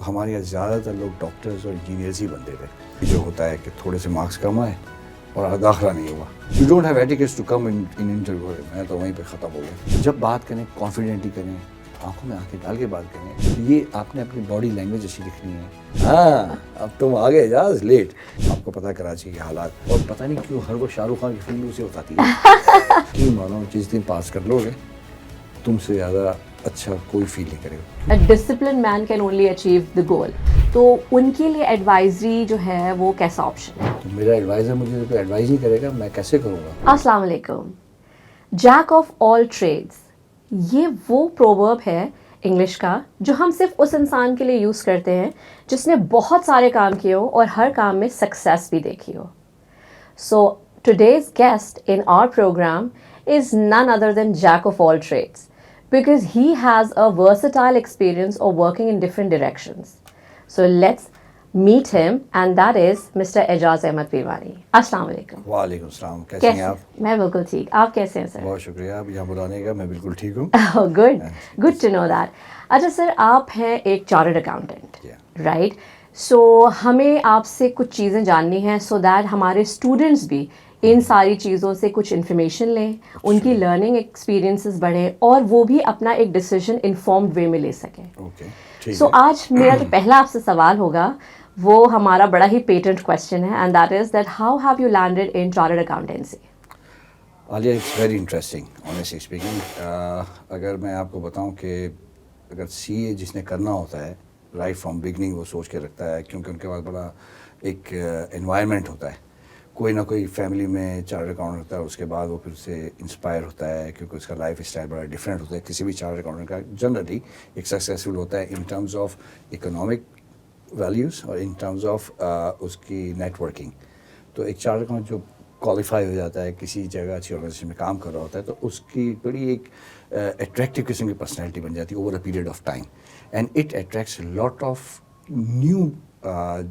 ہمارے یہاں زیادہ تر لوگ ڈاکٹرز اور انجینئرز ہی بنتے تھے. جو ہوتا ہے کہ تھوڑے سے مارکس کم آئے اور داخلہ نہیں ہوا. You don't have etiquettes to come in interview. میں تو وہیں پہ ختم ہو گیا. جب بات کریں کانفیڈنٹلی کریں, آنکھوں میں آنکھیں ڈال کے بات کریں. یہ آپ نے اپنی باڈی لینگویج اچھی لکھنی ہے. ہاں اب تم آگے اجاز لیٹ. آپ کو پتا کراچی کے حالات, اور پتہ نہیں کیوں ہر وہ شاہ رخ خان کی فلموں سے بتاتی ہے کہ مانو جس دن پاس کر لو گے تم سے زیادہ اچھا کوئی فیل نہیں کرے گا. A disciplined man can only achieve the goal. تو ان کے لیے ایڈوائزری جو ہے وہ کیسا آپشن ہے؟ تو میرا ایڈوائزر مجھے تو ایڈوائز نہیں کرے گا, میں کیسے کروں گا؟ السلام علیکم. جیک آف آل ٹریڈس, یہ وہ پروورب ہے انگلش کا جو ہم صرف اس انسان کے لیے یوز کرتے ہیں جس نے بہت سارے کام کیے ہو اور ہر کام میں سکسیس بھی دیکھی ہو. So today's guest in our programme is none other than jack of all trades because he has a versatile experience of working in different directions. So let's meet him, and that is Mr. Ejaz Ahmed Pirwani. Assalamu alaikum. وعلیکم السلام. کیسے ہیں آپ؟ میں بالکل ٹھیک, آپ کیسے ہیں سر؟ بہت شکریہ آپ یہاں بلانے کا, میں بالکل ٹھیک ہوں. Good to know that. اچھا سر, آپ ہیں ایک چارٹرڈ اکاؤنٹنٹ, رائٹ؟ سو ہمیں آپ سے کچھ چیزیں جاننی ہیں سو دیٹ ہمارے اسٹوڈنٹس بھی ان ساری چیزوں سے کچھ انفارمیشن لیں, ان کی لرننگ ایکسپیرینسز بڑھیں اور وہ بھی اپنا ایک ڈیسیژن انفارمڈ وے میں لے سکیں. سو آج میرا جو پہلا آپ سے سوال ہوگا وہ ہمارا بڑا ہی پیٹنٹ کویسچن ہے, and that is that how have you landed in chartered accountancy? Aliya, it's very interesting honestly speaking. اگر میں آپ کو بتاؤں کہ اگر سی اے جس نے کرنا ہوتا ہے رائٹ فرام بگننگ وہ سوچ کے رکھتا ہے, کیونکہ ان کے پاس بڑا ایک انوائرمنٹ ہوتا ہے, کوئی نہ کوئی فیملی میں چارٹرڈ اکاؤنٹنٹ ہوتا ہے, اس کے بعد وہ پھر سے انسپائر ہوتا ہے کیونکہ اس کا لائف اسٹائل بڑا ڈفرینٹ ہوتا ہے. کسی بھی چارٹرڈ اکاؤنٹنٹ کا جنرلی ایک سکسیزفل ہوتا ہے in terms of economic values اور ان ٹرمز آف اس کی نیٹ ورکنگ. تو ایک چارٹرڈ اکاؤنٹ جو کوالیفائی ہو جاتا ہے کسی جگہ اچھی آرگنائزیشن میں کام کر رہا ہوتا ہے تو اس کی بڑی ایک اٹریکٹیو قسم کی پرسنالٹی بن جاتی ہے over a period of time, and it attracts lot of new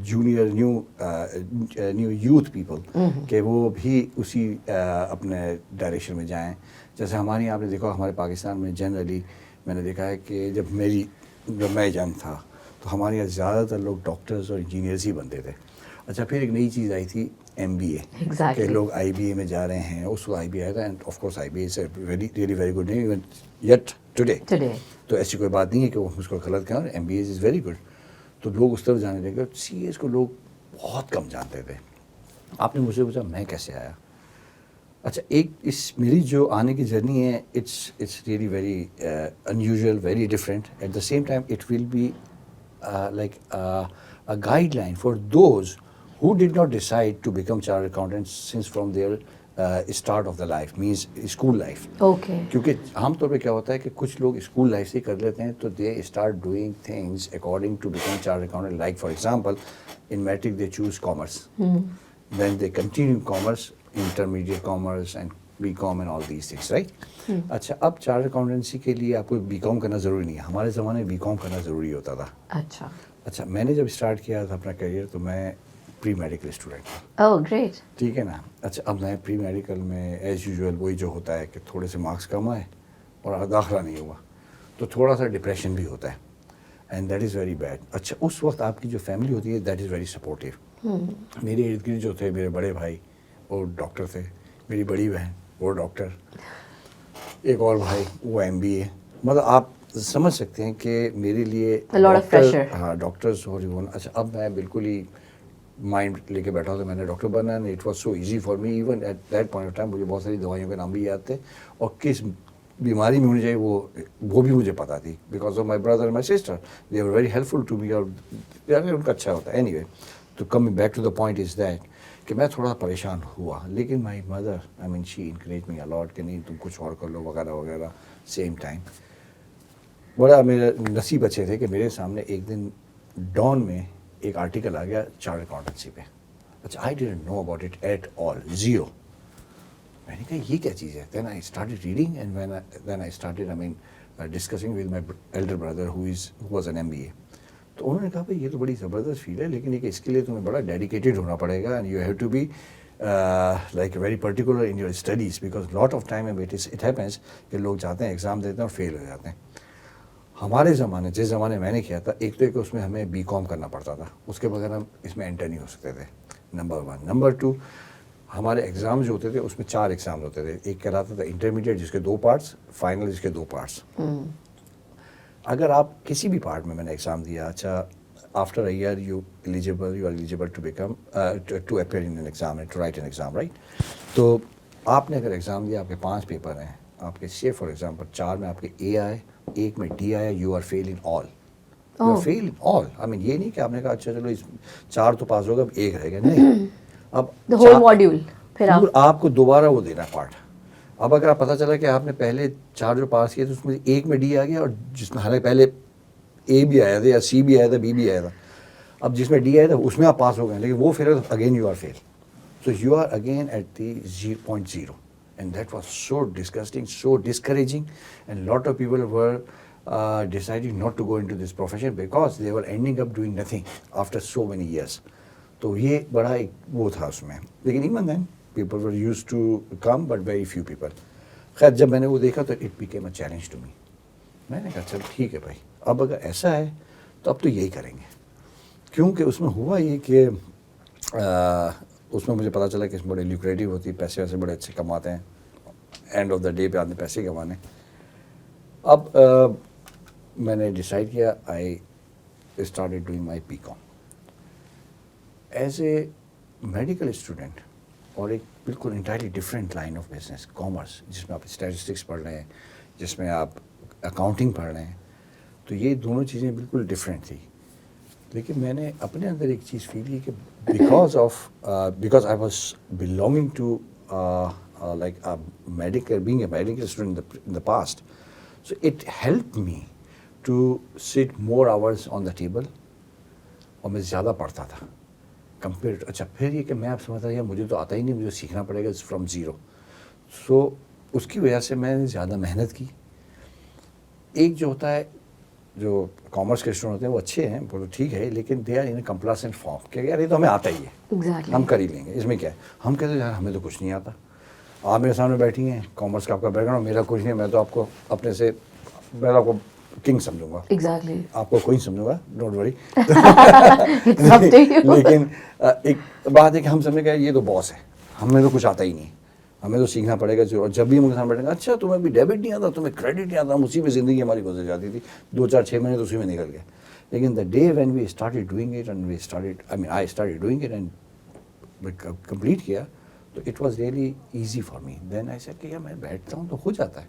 junior new youth people کہ وہ بھی اسی اپنے ڈائریکشن میں جائیں. جیسے ہمارے یہاں آپ نے دیکھا ہمارے پاکستان میں جنرلی میں نے دیکھا ہے کہ جب میں ینگ تھا تو ہمارے یہاں زیادہ تر لوگ ڈاکٹرز اور انجینئرز ہی بنتے تھے. اچھا پھر ایک نئی چیز آئی تھی ایم بی اے, کہ لوگ آئی بی اے میں جا رہے ہیں. اس وقت آئی بی اے آیا تھا, and of course I B A is really very good name even yet today. تو ایسی کوئی بات نہیں ہے کہ وہ اس کو غلط کہیں, M B A is very good. تو لوگ اس طرف جانے لگے. سی اے کو لوگ بہت کم جانتے تھے. آپ نے مجھ سے پوچھا میں کیسے آیا. اچھا ایک اس میری جو آنے کی جرنی ہے it's really very unusual, very different. At the same time it will be like a guideline for those who did not decide to become chartered accountants since from their start of the life, means school life. Okay. کیونکہ عام طور پہ کیا ہوتا ہے کہ کچھ لوگ اسکول لائف سے کر لیتے ہیں تو they start doing things according to become chartered accountant. Like for example, in metric they choose commerce. Then they continue commerce, intermediate commerce and BCom and all these things, right? اچھا اب chartered accountancy کے لیے آپ کو be کام کرنا ضروری نہیں ہے. ہمارے زمانے میں بی کام کرنا ضروری ہوتا تھا. اچھا میں نے جب اسٹارٹ کیا تھا اپنا کیریئر تو میں پری میڈیکل اسٹوڈنٹ تھا. اوہ گریٹ. ٹھیک ہے نا. اچھا اب میں پری میڈیکل میں ایز یوزول وہی جو ہوتا ہے کہ تھوڑے سے مارکس کم آئے اور داخلہ نہیں ہوا تو تھوڑا سا ڈپریشن بھی ہوتا ہے, and that is very bad. اچھا اس وقت آپ کی جو فیملی ہوتی ہے دیٹ از ویری سپورٹیو. میرے ارد گرد جو تھے میرے بڑے بھائی وہ ڈاکٹر تھے, میری بڑی بہن وہ ڈاکٹر, ایک اور بھائی وہ ایم بی اے. مطلب آپ سمجھ سکتے ہیں کہ میرے لیے ڈاکٹرز ہو رہی. اچھا اب میں بالکل ہی مائنڈ لے کے بیٹھا ہوں تو میں نے ڈاکٹر بننا ہے. It was so easy for me even at that point of time. مجھے بہت ساری دوائیوں کے نام بھی یاد تھے اور کس بیماری میں ہونی چاہیے وہ بھی مجھے پتا تھی, because of my brother and my sister they are very helpful to me. اور ان کا اچھا ہوتا ہے. اینی وے تو coming back to the point is that کہ میں تھوڑا پریشان ہوا, لیکن my mother I mean she encourage me a lot کہ نہیں تم کچھ اور کر لو وغیرہ وغیرہ. سیم ٹائم بڑا میرا نصیب اچھے تھے کہ میرے سامنے ایک دن ڈان میں ایک آرٹیکل آ گیا چارٹرڈ اکاؤنٹنسی پہ. اچھا I didn't know about it at all, zero. میں نے کہا یہ کیا چیز ہے. Then I started reading and then I started I mean discussing with my elder brother who was an M B A. تو انہوں نے کہا بھائی یہ تو بڑی زبردست فیلڈ ہے, لیکن اس کے لیے تمہیں بڑا ڈیڈیکیٹڈ ہونا پڑے گا, and you have to be like very particular in your studies, because lot of time it happens کہ لوگ جاتے ہیں ایگزام دیتے ہیں اور فیل ہو جاتے ہیں. ہمارے زمانے جس زمانے میں نے کیا تھا ایک تو ایک اس میں ہمیں بی کام کرنا پڑتا تھا, اس کے بغیر ہم اس میں انٹر نہیں ہو سکتے تھے, نمبر 1. نمبر 2, ہمارے ایگزام جو ہوتے تھے اس میں 4 ایگزام ہوتے تھے. ایک کہلاتا تھا انٹرمیڈیٹ جس کے 2 پارٹس, فائنل جس کے 2 پارٹس. اگر آپ کسی بھی پارٹ میں نے ایگزام دیا, اچھا after a year you are eligible to become to appear in an exam, to write an exam, right. تو آپ نے اگر ایگزام دیا, آپ کے 5 پیپر ہیں, آپ کے سے فار ایگزامپل 4 میں آپ کے اے آئے, 1 میں ڈی آیا, you are fail in all. You are fail in all. I mean یہ نہیں کہ آپ نے کہا اچھا چلو 4 تو پاس ہوگا, اب 1 رہ گیا, نہیں. اب ہول ماڈیول پھر آپ کو دوبارہ وہ دینا پارٹ. اب اگر آپ پتہ چلا کہ آپ نے پہلے 4 جو پاس کیے تو اس میں 1 میں ڈی آ گیا, اور جس میں حالانکہ پہلے اے بھی آیا تھا یا سی بھی آیا تھا, بی بھی آیا تھا, اب جس میں ڈی آیا تھا اس میں آپ پاس ہو گئے, لیکن وہ پھر again you are fail. So you are again at the 0.0, and that was so disgusting, so discouraging, and lot of people were deciding not to go into this profession because they were ending up doing nothing after so many years. تو یہ بڑا ایک وہ تھا اس میں, لیکن even then people were used to come but very few people. خیر جب میں نے وہ دیکھا تو it became a challenge to me. میں نے کہا چل ٹھیک ہے بھائی, اب اگر ایسا ہے تو اب تو یہی کریں گے, کیونکہ اس میں ہوا یہ کہ اس میں مجھے پتا چلا کہ اس میں بڑے لیوکریٹو ہوتی ہے, پیسے ویسے بڑے اچھے کماتے ہیں, اینڈ آف دا ڈے پہ آدمی پیسے کمانے. اب میں نے ڈیسائیڈ کیا, I started doing my B com as a medical student, اور ایک بالکل entirely different line of business, commerce, جس میں آپ اسٹیٹسٹکس پڑھ رہے ہیں, جس میں آپ اکاؤنٹنگ پڑھ رہے ہیں. تو یہ دونوں چیزیں بالکل ڈفرینٹ تھی. لیکن میں نے اپنے اندر ایک چیز فیل کی کہ because I was belonging to like being a medical student in the past, so it helped me to sit more hours on the table, اور میں زیادہ پڑھتا تھا کمپیئر. اچھا پھر یہ کہ میں اب سمجھتا تھا مجھے تو آتا ہی نہیں, مجھے سیکھنا پڑے گا فرام زیرو. سو اس کی وجہ سے میں نے زیادہ محنت کی. ایک جو ہوتا ہے جو کامرس کے اسٹوڈنٹ ہوتے ہیں وہ اچھے ہیں, وہ ٹھیک ہے, لیکن they are in a کمپلاسنٹ form کہ یار یہ تو ہمیں آتا ہی ہے, ہم کر ہی لیں گے, اس میں کیا ہے. ہم کہتے ہیں یار ہمیں تو کچھ نہیں آتا. آپ میرے سامنے بیٹھی ہیں, کامرس کا آپ کا بیک گراؤنڈ, میرا کچھ نہیں ہے, میں تو آپ کو اپنے سے میں آپ کو کنگ سمجھوں گا, آپ کو کوئی سمجھوں گا, ڈونٹ وری. لیکن ایک بات ہے کہ ہم سمجھے کہ یہ تو باس ہے, ہمیں تو کچھ آتا ہی نہیں, ہمیں تو سیکھنا پڑے گا. اور جب بھی ہم سامنے بیٹھیں گے, اچھا تمہیں بھی ڈیبٹ نہیں آتا, تمہیں کریڈٹ نہیں آتا, ہم اسی میں زندگی ہماری گزر جاتی تھی, 2-4-6 مہینے تو اسی میں نکل گئے. لیکن the day when we started doing it and I started doing it and complete کیا, تو it was really easy for me. Then I said کہ یار میں بیٹھتا ہوں تو ہو جاتا ہے.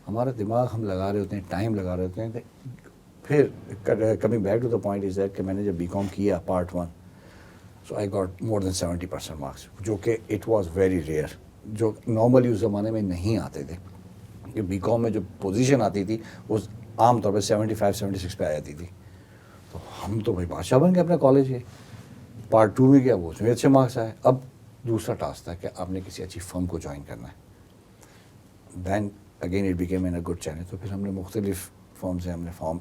ہمارا دماغ ہم لگا رہے ہوتے ہیں, ٹائم لگا رہے ہوتے ہیں. پھر coming back to the point is that کہ میں نے جب بی کام کیا part 1, so I got more than 70% marks, جو کہ اٹ واز ویری ریئر, جو نارملی اس زمانے میں نہیں آتے تھے. کہ بی کام میں جو پوزیشن آتی تھی وہ عام طور پہ 75-76 پہ آ جاتی تھی. تو ہم تو بھائی بادشاہ بن گئے اپنے کالج کے. پارٹ 2 میں کیا, وہ اس میں اچھے مارکس آئے. اب دوسرا ٹاسک تھا کہ آپ نے کسی اچھی فرم کو جوائن کرنا ہے. Then again it became an a good challenge. تو پھر ہم نے مختلف فارم سے ہم نے فارم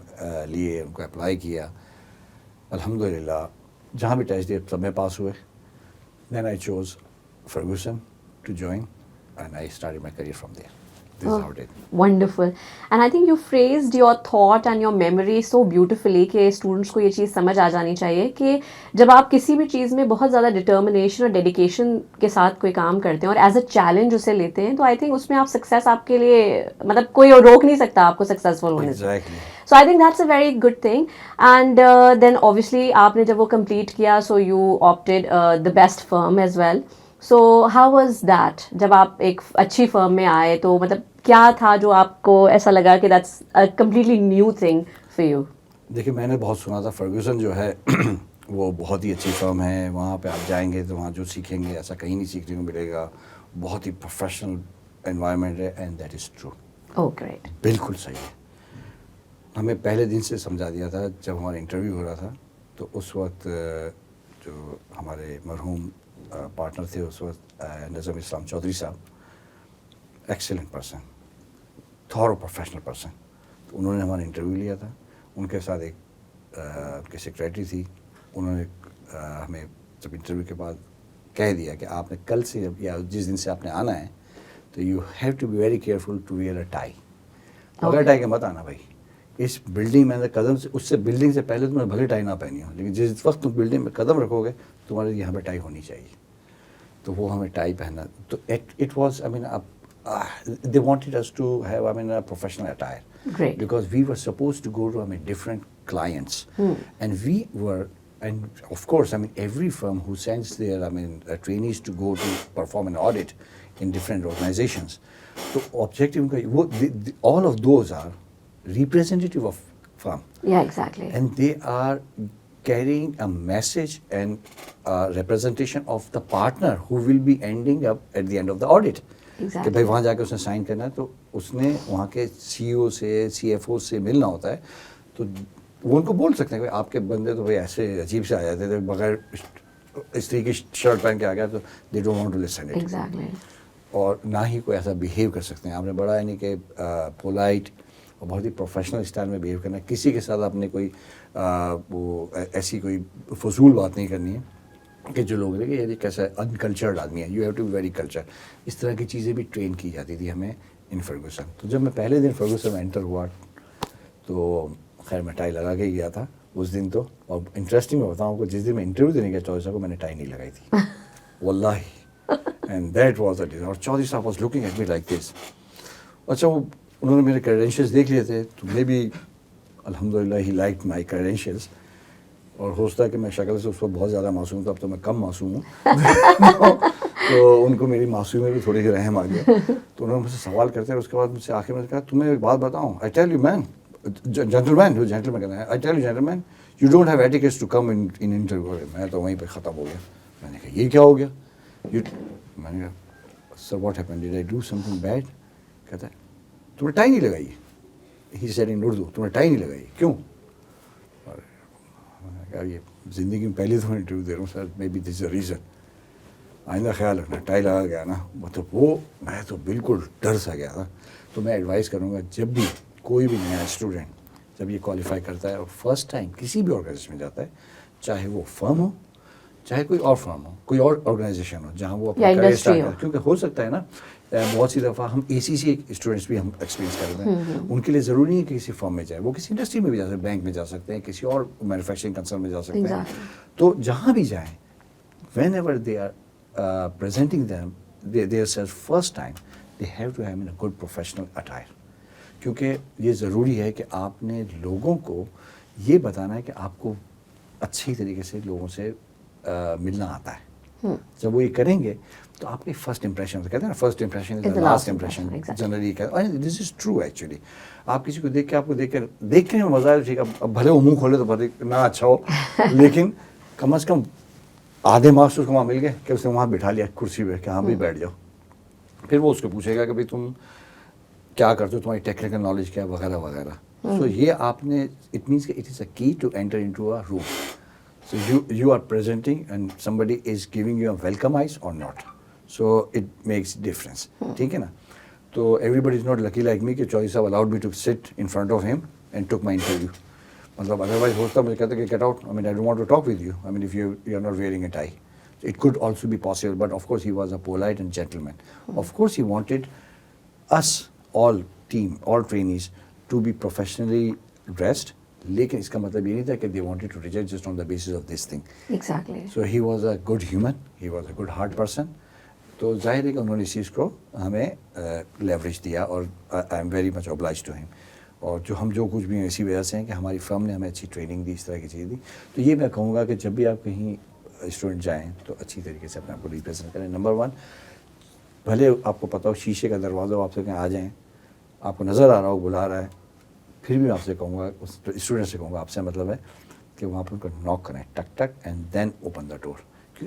لیے, ان کو اپلائی کیا. الحمدللہ جہاں بھی ٹیسٹ دیے سب میں پاس ہوئے. Then I chose Ferguson to join and I started my career from there. Wonderful. And I think you phrased your thought and your memory so beautifully کہ اسٹوڈنٹس کو یہ چیز سمجھ آ جانی چاہیے کہ جب آپ کسی بھی چیز میں بہت زیادہ ڈٹرمنیشن اور ڈیڈیکیشن کے ساتھ کوئی کام کرتے ہیں اور ایز اے چیلنج اسے لیتے ہیں, تو آئی تھنک اس میں آپ سکسیس آپ کے لیے مطلب کوئی روک نہیں سکتا آپ کو سکسیزفل ہونے سے. So I think that's a very good thing. And then obviously آپ نے جب وہ کمپلیٹ کیا, so you opted the best firm as well. So how was that جب آپ ایک اچھی فرم میں آئے, تو مطلب کیا تھا جو آپ کو ایسا لگا کہ that's a completely new thing for you? دیکھیے میں نے بہت سنا تھا فرگوسن جو ہے وہ بہت ہی اچھی فرم ہے, وہاں پہ آپ جائیں گے تو وہاں جو سیکھیں گے ایسا کہیں نہیں سیکھنے کو ملے گا, بہت ہی پروفیشنل انوائرمنٹ ہے. And that is true. Oh great. بالکل صحیح ہے. ہمیں پہلے دن سے سمجھا دیا تھا جب ہمارا انٹرویو ہو رہا تھا, تو اس وقت جو ہمارے مرحوم پارٹنر تھے اس وقت نظم اسلام چودھری صاحب, excellent person, thorough professional person, تو انہوں نے ہمارا انٹرویو لیا تھا. ان کے ساتھ ایک ان کی سیکریٹری تھی, انہوں نے ہمیں جب انٹرویو کے بعد کہہ دیا کہ آپ نے کل سے یا جس دن سے آپ نے آنا ہے تو you have to be very careful to wear a tie. بغیر ٹائی کے مت آنا بھائی, اس بلڈنگ میں قدم سے اس سے بلڈنگ سے پہلے تمہیں بھلے ٹائی نہ پہنی ہو, لیکن جس وقت تم بلڈنگ میں قدم رکھو گے تمہارے یہاں پہ ٹائی ہونی چاہیے. تو وہ ہمیں ٹائی پہننا, تو it was I mean they wanted us to have a professional attire. Great. Because we were supposed to go to different clients. And we were, and of course, every firm who sends their trainees to go to perform an audit in different organizations. So objective, all of those are representative of firm. Yeah, exactly. And they are carrying a message and a representation of the partner who will be ending up at the end of the audit. کہ بھائی وہاں جا کے اس نے sign کرنا ہے, تو اس نے وہاں کے سی او سے سی ایف او سے ملنا ہوتا ہے. تو وہ ان کو بول سکتے ہیں کہ آپ کے بندے تو بھائی ایسے عجیب سے آ جاتے تھے بغیر استری کی شرٹ پہن کے آ گیا, تو they don't want to listen it. اور نہ ہی کوئی ایسا بیہیو کر سکتے ہیں. آپ نے بڑا یعنی کہ پولائٹ اور بہت ہی پروفیشنل اسٹائل میں بیہیو کرنا ہے. کسی کے ساتھ آپ نے کوئی وہ ایسی کوئی فضول بات نہیں کرنی ہے کہ جو لوگ دیکھیں یہ کیسا انکلچرڈ آدمی ہے, you have to be very culture. اس طرح کی چیزیں بھی ٹرین کی جاتی تھی ہمیں ان فرگوسن. تو جب میں پہلے دن فرگوسن میں انٹر ہوا تو خیر میں ٹائی لگا کے ہی گیا تھا اس دن تو. اور انٹرسٹنگ میں بتاؤں کو, جس دن میں انٹرویو دینے گیا چودھری صاحب کو, میں نے ٹائی نہیں لگائی تھی واللہ. And that was it. اور چودھری صاحب was looking at me like this. اچھا وہ انہوں نے میرے کریڈینشیلس دیکھ لیے تھے, تو میں بھی الحمد للہ ہی لائک مائی کریڈینشیلس. اور ہو سکتا ہے کہ میں شکل سے اس کو بہت زیادہ معصوم تھا, اب تو میں کم معصوم ہوں. تو ان کو میری معصومی میں بھی تھوڑی سی رحم آ گیا. تو انہوں نے مجھ سے سوال کرتے ہیں, اس کے بعد مجھ سے آخر میں کہا تمہیں ایک بات بتاؤں, I tell you man gentleman, جو جینٹل مین کہنا ہے, I tell you gentleman you don't have etiquettes to come in interview. میں تو وہیں پہ ختم ہو گیا. میں نے کہا یہ کیا ہو گیا؟ میں نے کہا sir what happen, did I do something bad? کہتا ہے تم نے ٹائی نہیں لگائی. ہی سیڈ ان اردو, تم نے ٹائی نہیں لگائی کیوں؟ یہ زندگی میں پہلی دفعہ انٹرویو دے رہا ہوں سر, may be this a reason. آئندہ خیال رکھنا. ٹائی لگا گیا نا, مطلب وہ میں تو بالکل ڈر سا گیا تھا. تو میں ایڈوائز کروں گا جب بھی کوئی بھی نیا اسٹوڈنٹ جب یہ کوالیفائی کرتا ہے اور فرسٹ ٹائم کسی بھی آرگنائزیشن میں جاتا ہے, چاہے وہ فرم ہو چاہے کوئی اور فرم ہو, کوئی اور آرگنائزیشن ہو جہاں وہ اپنا کریئر اسٹارٹ کرے, کیونکہ ہو سکتا ہے نا بہت سی دفعہ ہم اے سی سی اسٹوڈنٹس بھی ہم ایکسپیرینس کرتے ہیں, ان کے لیے ضروری نہیں ہے کہ کسی فرم میں جائے, وہ کسی انڈسٹری میں بھی جا سکتے ہیں, بینک میں جا سکتے ہیں, کسی اور مینوفیکچرنگ کنسرن میں جا سکتے ہیں. تو جہاں بھی جائیں, whenever they are presenting them their self first time, they have to have a good professional attire. کیونکہ یہ ضروری ہے کہ آپ نے لوگوں کو یہ بتانا ہے کہ آپ کو اچھی طریقے سے لوگوں سے ملنا آتا ہے. جب وہ یہ کریں گے تو آپ کی فرسٹ امپریشن, کہتے ہیں نا first impression is the last impression, generally this is true actually. آپ کسی کو دیکھ کے, آپ کو دیکھنے میں مزہ ہے, ٹھیک ہے اب بھلے وہ منہ کھولے تو بھلے نہ اچھا ہو, لیکن کم از کم آدھے مارکس اس کو وہاں مل گئے کہ اس نے وہاں بٹھا لیا کرسی پہ کہ ہاں بھی بیٹھ جاؤ. پھر وہ اس کو پوچھے گا کہ بھائی تم کیا کرتے ہو, تمہاری ٹیکنیکل نالج کیا وغیرہ وغیرہ. سو یہ آپ نے, اٹ مینس کہ it is a key to enter into a room. So you are presenting and somebody is giving you a welcome eyes or not. So it makes difference. ٹھیک ہے نا. تو everybody is not lucky like me کہ چودھری صاحب allowed me to sit in front of him and took my interview. مطلب otherwise ہوتا مجھے کہتے کہ get out. I mean I don't want to talk with you. I mean if you are not wearing a tie. So it could also be possible, but of course he was a polite and gentleman. Of course he wanted us all team, all trainees to be professionally dressed. لیکن اس کا مطلب یہ نہیں تھا کہ they wanted to reject just on the basis of this thing. Exactly. So he was a good human, he was a good heart person. تو ظاہر ہے کہ انہوں نے اس چیز کو ہمیں لیوریج دیا اور I am very much obliged to him. اور جو کچھ بھی اسی وجہ سے ہیں کہ ہماری فرم نے ہمیں اچھی ٹریننگ دی, اس طرح کی چیز دی. تو یہ میں کہوں گا کہ جب بھی آپ کہیں اسٹوڈنٹ جائیں تو اچھی طریقے سے اپنے آپ کو ریپرزینٹ کریں. نمبر 1, بھلے آپ کو پتہ ہو شیشے کا دروازہ ہو, آپ سے کہیں آ جائیں, آپ کو نظر آ رہا ہو بلا رہا ہے, پھر بھی میں آپ سے کہوں گا, اسٹوڈنٹ سے کہوں گا, آپ سے مطلب ہے کہ وہاں پر ان کو ناک کریں, ٹک ٹک, and then open the door.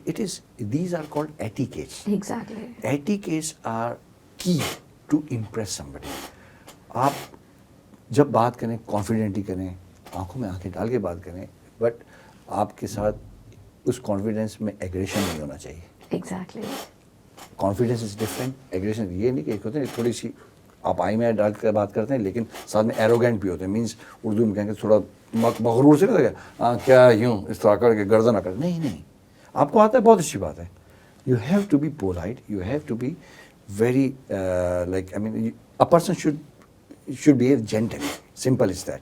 It is, these are called etiquettes. Exactly. Etiquettes are key to impress somebody. آپ جب بات کریں کانفیڈنٹلی کریں, آنکھوں میں آنکھیں ڈال کے بات کریں, بٹ آپ کے ساتھ اس کانفیڈنس میں ایگریشن نہیں ہونا چاہیے. Exactly. Confidence is different. Aggression یہ نہیں کہ ایک ہوتے ہیں تھوڑی سی آپ آئی میں ڈال کر بات کرتے ہیں لیکن ساتھ میں ایروگینٹ بھی ہوتے ہیں. مینس اردو میں کہیں گے تھوڑا مغرور سے نہیں لگا کیا یوں اس طرح کر کے گردن نہ کر. نہیں, آپ کو آتا ہے, بہت اچھی بات ہے. You have to be polite, you have to be very like, I mean a person should behave gently, simple is that.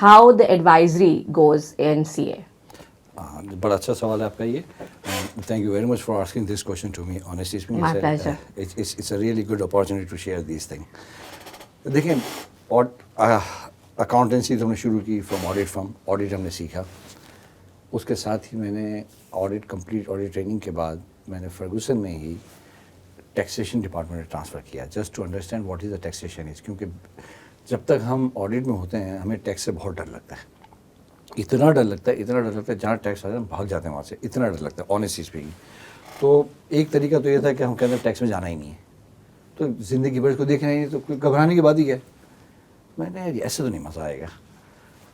how the advisory goes in CA. بڑا اچھا سوال ہے آپ کا یہ. Thank you very much for asking this question to me. Honestly My pleasure. It's a really good opportunity to share this thing. دیکھیں accountancy تو ہم نے شروع کی فرام آڈٹ فرم. آڈٹ ہم نے سیکھا, اس کے ساتھ ہی میں نے آڈٹ کمپلیٹ آڈٹ ٹریننگ کے بعد میں نے فرگوسن میں ہی ٹیکسیشن ڈپارٹمنٹ میں ٹرانسفر کیا, just to understand what is the taxation is. کیونکہ جب تک ہم آڈٹ میں ہوتے ہیں ہمیں ٹیکس سے بہت ڈر لگتا ہے, اتنا ڈر لگتا ہے جہاں ٹیکس آ جائے ہم بھاگ جاتے ہیں وہاں سے, اتنا ڈر لگتا ہے آنیسٹلی اسپیکنگ. تو ایک طریقہ تو یہ تھا کہ ہم کہتے ہیں ٹیکس میں جانا ہی نہیں ہے, تو زندگی بھر اس کو دیکھنا ہی نہیں, تو گھبرانے کی بات ہی کیا ہے. میں نے ایسے تو نہیں مزہ آئے گا,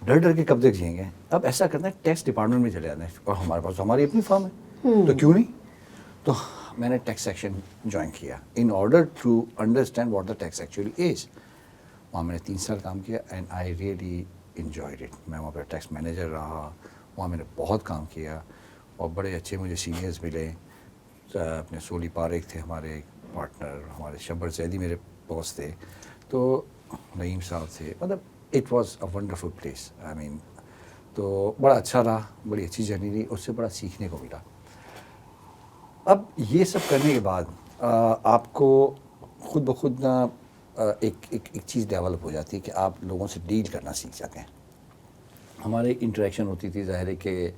ڈر ڈر کے کب تک جئیں گے. اب ایسا کرتے ہیں ٹیکس ڈپارٹمنٹ میں چلے جاتے ہیں, اور ہمارے پاس ہماری اپنی فارم ہے تو کیوں نہیں. تو میں نے ٹیکس سیکشن جوائن کیا in order to understand what the tax actually is. وہاں میں نے 3 سال کام کیا and I really enjoyed it. میں وہاں پہ ٹیکس مینیجر رہا, وہاں میں نے بہت کام کیا اور بڑے اچھے مجھے سینئرز ملے. اپنے سولی پاریک تھے ہمارے پارٹنر, ہمارے شبر زیدی میرے باس تھے, تو نعیم صاحب تھے. مطلب it was a wonderful place. I mean تو بڑا اچھا رہا, بڑی اچھی جرنی رہی, اس سے بڑا سیکھنے کو ملا. اب یہ سب کرنے کے بعد آپ کو خود بخود نا ایک چیز ڈیولپ ہو جاتی ہے کہ آپ لوگوں سے ڈیل کرنا سیکھ جاتے ہیں. ہمارے انٹریکشن ہوتی تھی ظاہر ہے کہ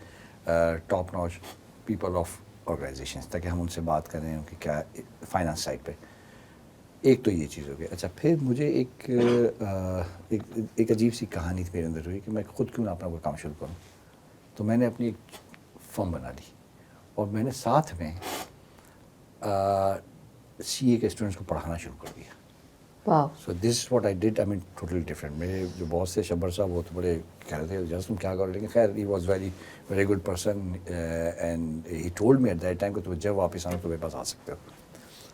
ٹاپ نوچ پیپل آف آرگنائزیشنس, تاکہ ہم ان سے بات کریں ان کی کیا فائنانس سائڈ پہ. ایک تو یہ چیز ہو گئی. اچھا پھر مجھے ایک عجیب سی کہانی میرے اندر ہوئی کہ میں خود کیوں نہ اپنا کوئی کام شروع کروں. تو میں نے اپنی ایک فرم بنا لی اور میں نے ساتھ میں CA کے اسٹوڈنٹس کو پڑھانا شروع کر دیا. Wow. So this is what I did. I mean totally different. میرے جو باس تھے شبر صاحب, وہ تو بڑے کہہ رہے تھے جس تم کیا کرو, لیکن خیر he was very good person and he told me at that time کہ تم جب واپس آنا تو میرے پاس آ سکتے ہو.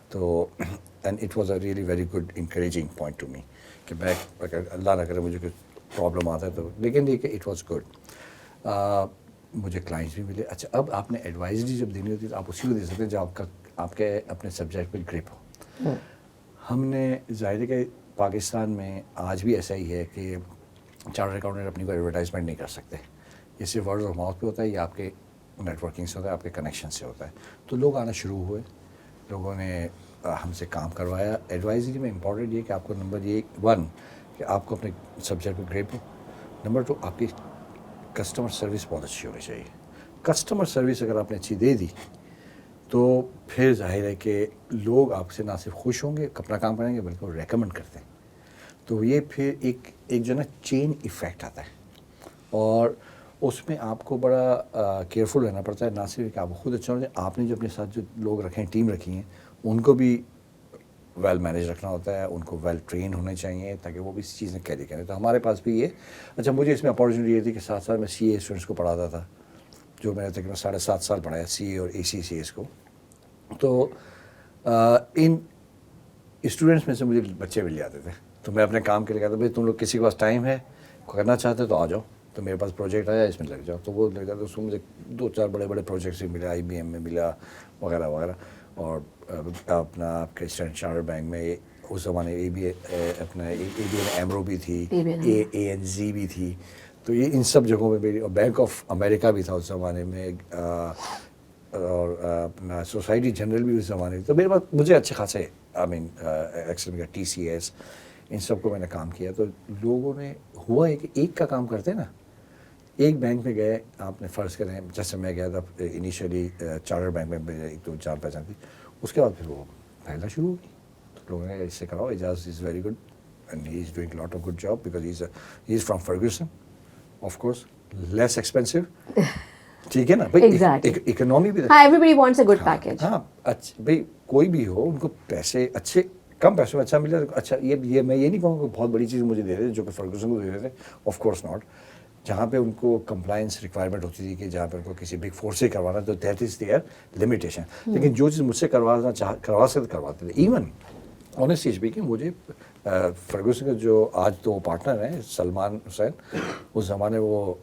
تو and it was a really very good encouraging point to me کہ میں اگر اللہ نہ کرے مجھے کوئی پرابلم آتا ہے تو, لیکن یہ کہ اٹ واز گڈ. مجھے کلائنٹس بھی ملے. اچھا اب آپ نے ایڈوائزری جب دینی ہوتی ہے تو آپ اسی کو دے سکتے ہیں جب آپ کے اپنے سبجیکٹ پہ گرپ ہو. ہم نے ظاہر ہے کہ پاکستان میں آج بھی ایسا ہی ہے کہ چارٹرڈ اکاؤنٹنٹ اپنی کوئی ایڈورٹائزمنٹ نہیں کر سکتے. یہ صرف ورڈ آف ماؤتھ پہ ہوتا ہے, یا آپ کے نیٹ ورکنگ سے ہوتا ہے, آپ کے کنیکشن سے ہوتا ہے. تو لوگ آنا شروع ہوئے, لوگوں نے ہم سے کام کروایا. ایڈوائزری میں امپورٹنٹ یہ کہ آپ کو نمبر 1 کہ آپ کو اپنے سبجیکٹ پہ گریپ ہو. نمبر 2 آپ کی کسٹمر سروس بہت اچھی ہونی چاہیے. کسٹمر سروس اگر آپ نے اچھی دے دی تو پھر ظاہر ہے کہ لوگ آپ سے نہ صرف خوش ہوں گے, اپنا کام کریں گے, بلکہ وہ ریکمنڈ کرتے ہیں. تو یہ پھر ایک جو نا چین ایفیکٹ آتا ہے, اور اس میں آپ کو بڑا کیئرفل رہنا پڑتا ہے. نہ صرف کہ آپ خود اچھا ہونا چاہیے, آپ نے جو اپنے ساتھ جو لوگ رکھے ہیں, ٹیم رکھی ہیں, ان کو بھی ویل مینیج رکھنا ہوتا ہے, ان کو ویل ٹرین ہونے چاہیے تاکہ وہ بھی اس چیزیں کیری کریں. تو ہمارے پاس بھی یہ اچھا مجھے اس میں اپارچونیٹی یہ تھی کہ ساتھ میں CA اسٹوڈنٹس کو پڑھاتا تھا, جو میں نے تقریباً 7.5 سال پڑھایا CA اور ACCAs کو. تو ان اسٹوڈنٹس میں سے مجھے بچے مل جاتے تھے, تو میں اپنے کام کے لیے کہتا تھا بھائی تم لوگ کسی کے پاس ٹائم ہے, کرنا چاہتے ہو تو آ جاؤ, تو میرے پاس پروجیکٹ آیا اس میں لگ جاؤ. تو وہ لگ جاتا, اس میں مجھے 2-4 بڑے پروجیکٹس بھی ملے, IBM میں ملا وغیرہ وغیرہ, اور اپنا آپ کے اسٹینڈرڈ چارٹرڈ بینک میں اس زمانے اپنا ABN ایمرو بھی تھی, ANZ بھی تھی. تو یہ ان سب جگہوں پہ میری, اور بینک آف امریکہ بھی تھا اس زمانے میں, اور اپنا سوسائٹی جنرل بھی اس زمانے میں. تو میرے پاس مجھے اچھے خاصے ایکسل کا TCS ان سب کو میں نے کام کیا. تو لوگوں نے ہوا ہے کہ ایک کا کام کرتے نا, ایک بینک میں گئے, آپ نے فرض کریں جیسے میں گیا تھا انیشیلی چارٹرڈ بینک میں, ایک تو جان پہچان تھی, اس کے بعد پھر وہ پھیلنا شروع ہو گئی. تو لوگوں نے اس سے کراؤ, Ijaz is very good and he is doing lot of good job because he is from Ferguson, of course less expensive. ٹھیک ہے نا بھائی, اکنامی بھی, everybody wants a good package. ہاں اچھا بھائی کوئی بھی ہو, ان کو پیسے اچھے, کم پیسوں میں اچھا مل جائے. اچھا یہ میں یہ نہیں کہوں کہ بہت بڑی چیز مجھے دے رہے تھے جو کہ فرگوسن کو دے رہے تھے, آف کورس ناٹ. جہاں پہ ان کو کمپلائنس ریکوائرمنٹ ہوتی تھی کہ جہاں پہ ان کو کسی بگ فورس سے کروانا, تو دیٹ از دیئر لمیٹیشن. لیکن جو چیز مجھ سے کروا سکتے کرواتے تھے. ایون آنیسٹلی اسپیکنگ مجھے فرگوسن کے جو آج تو وہ پارٹنر ہیں سلمان حسین, اس زمانے وہ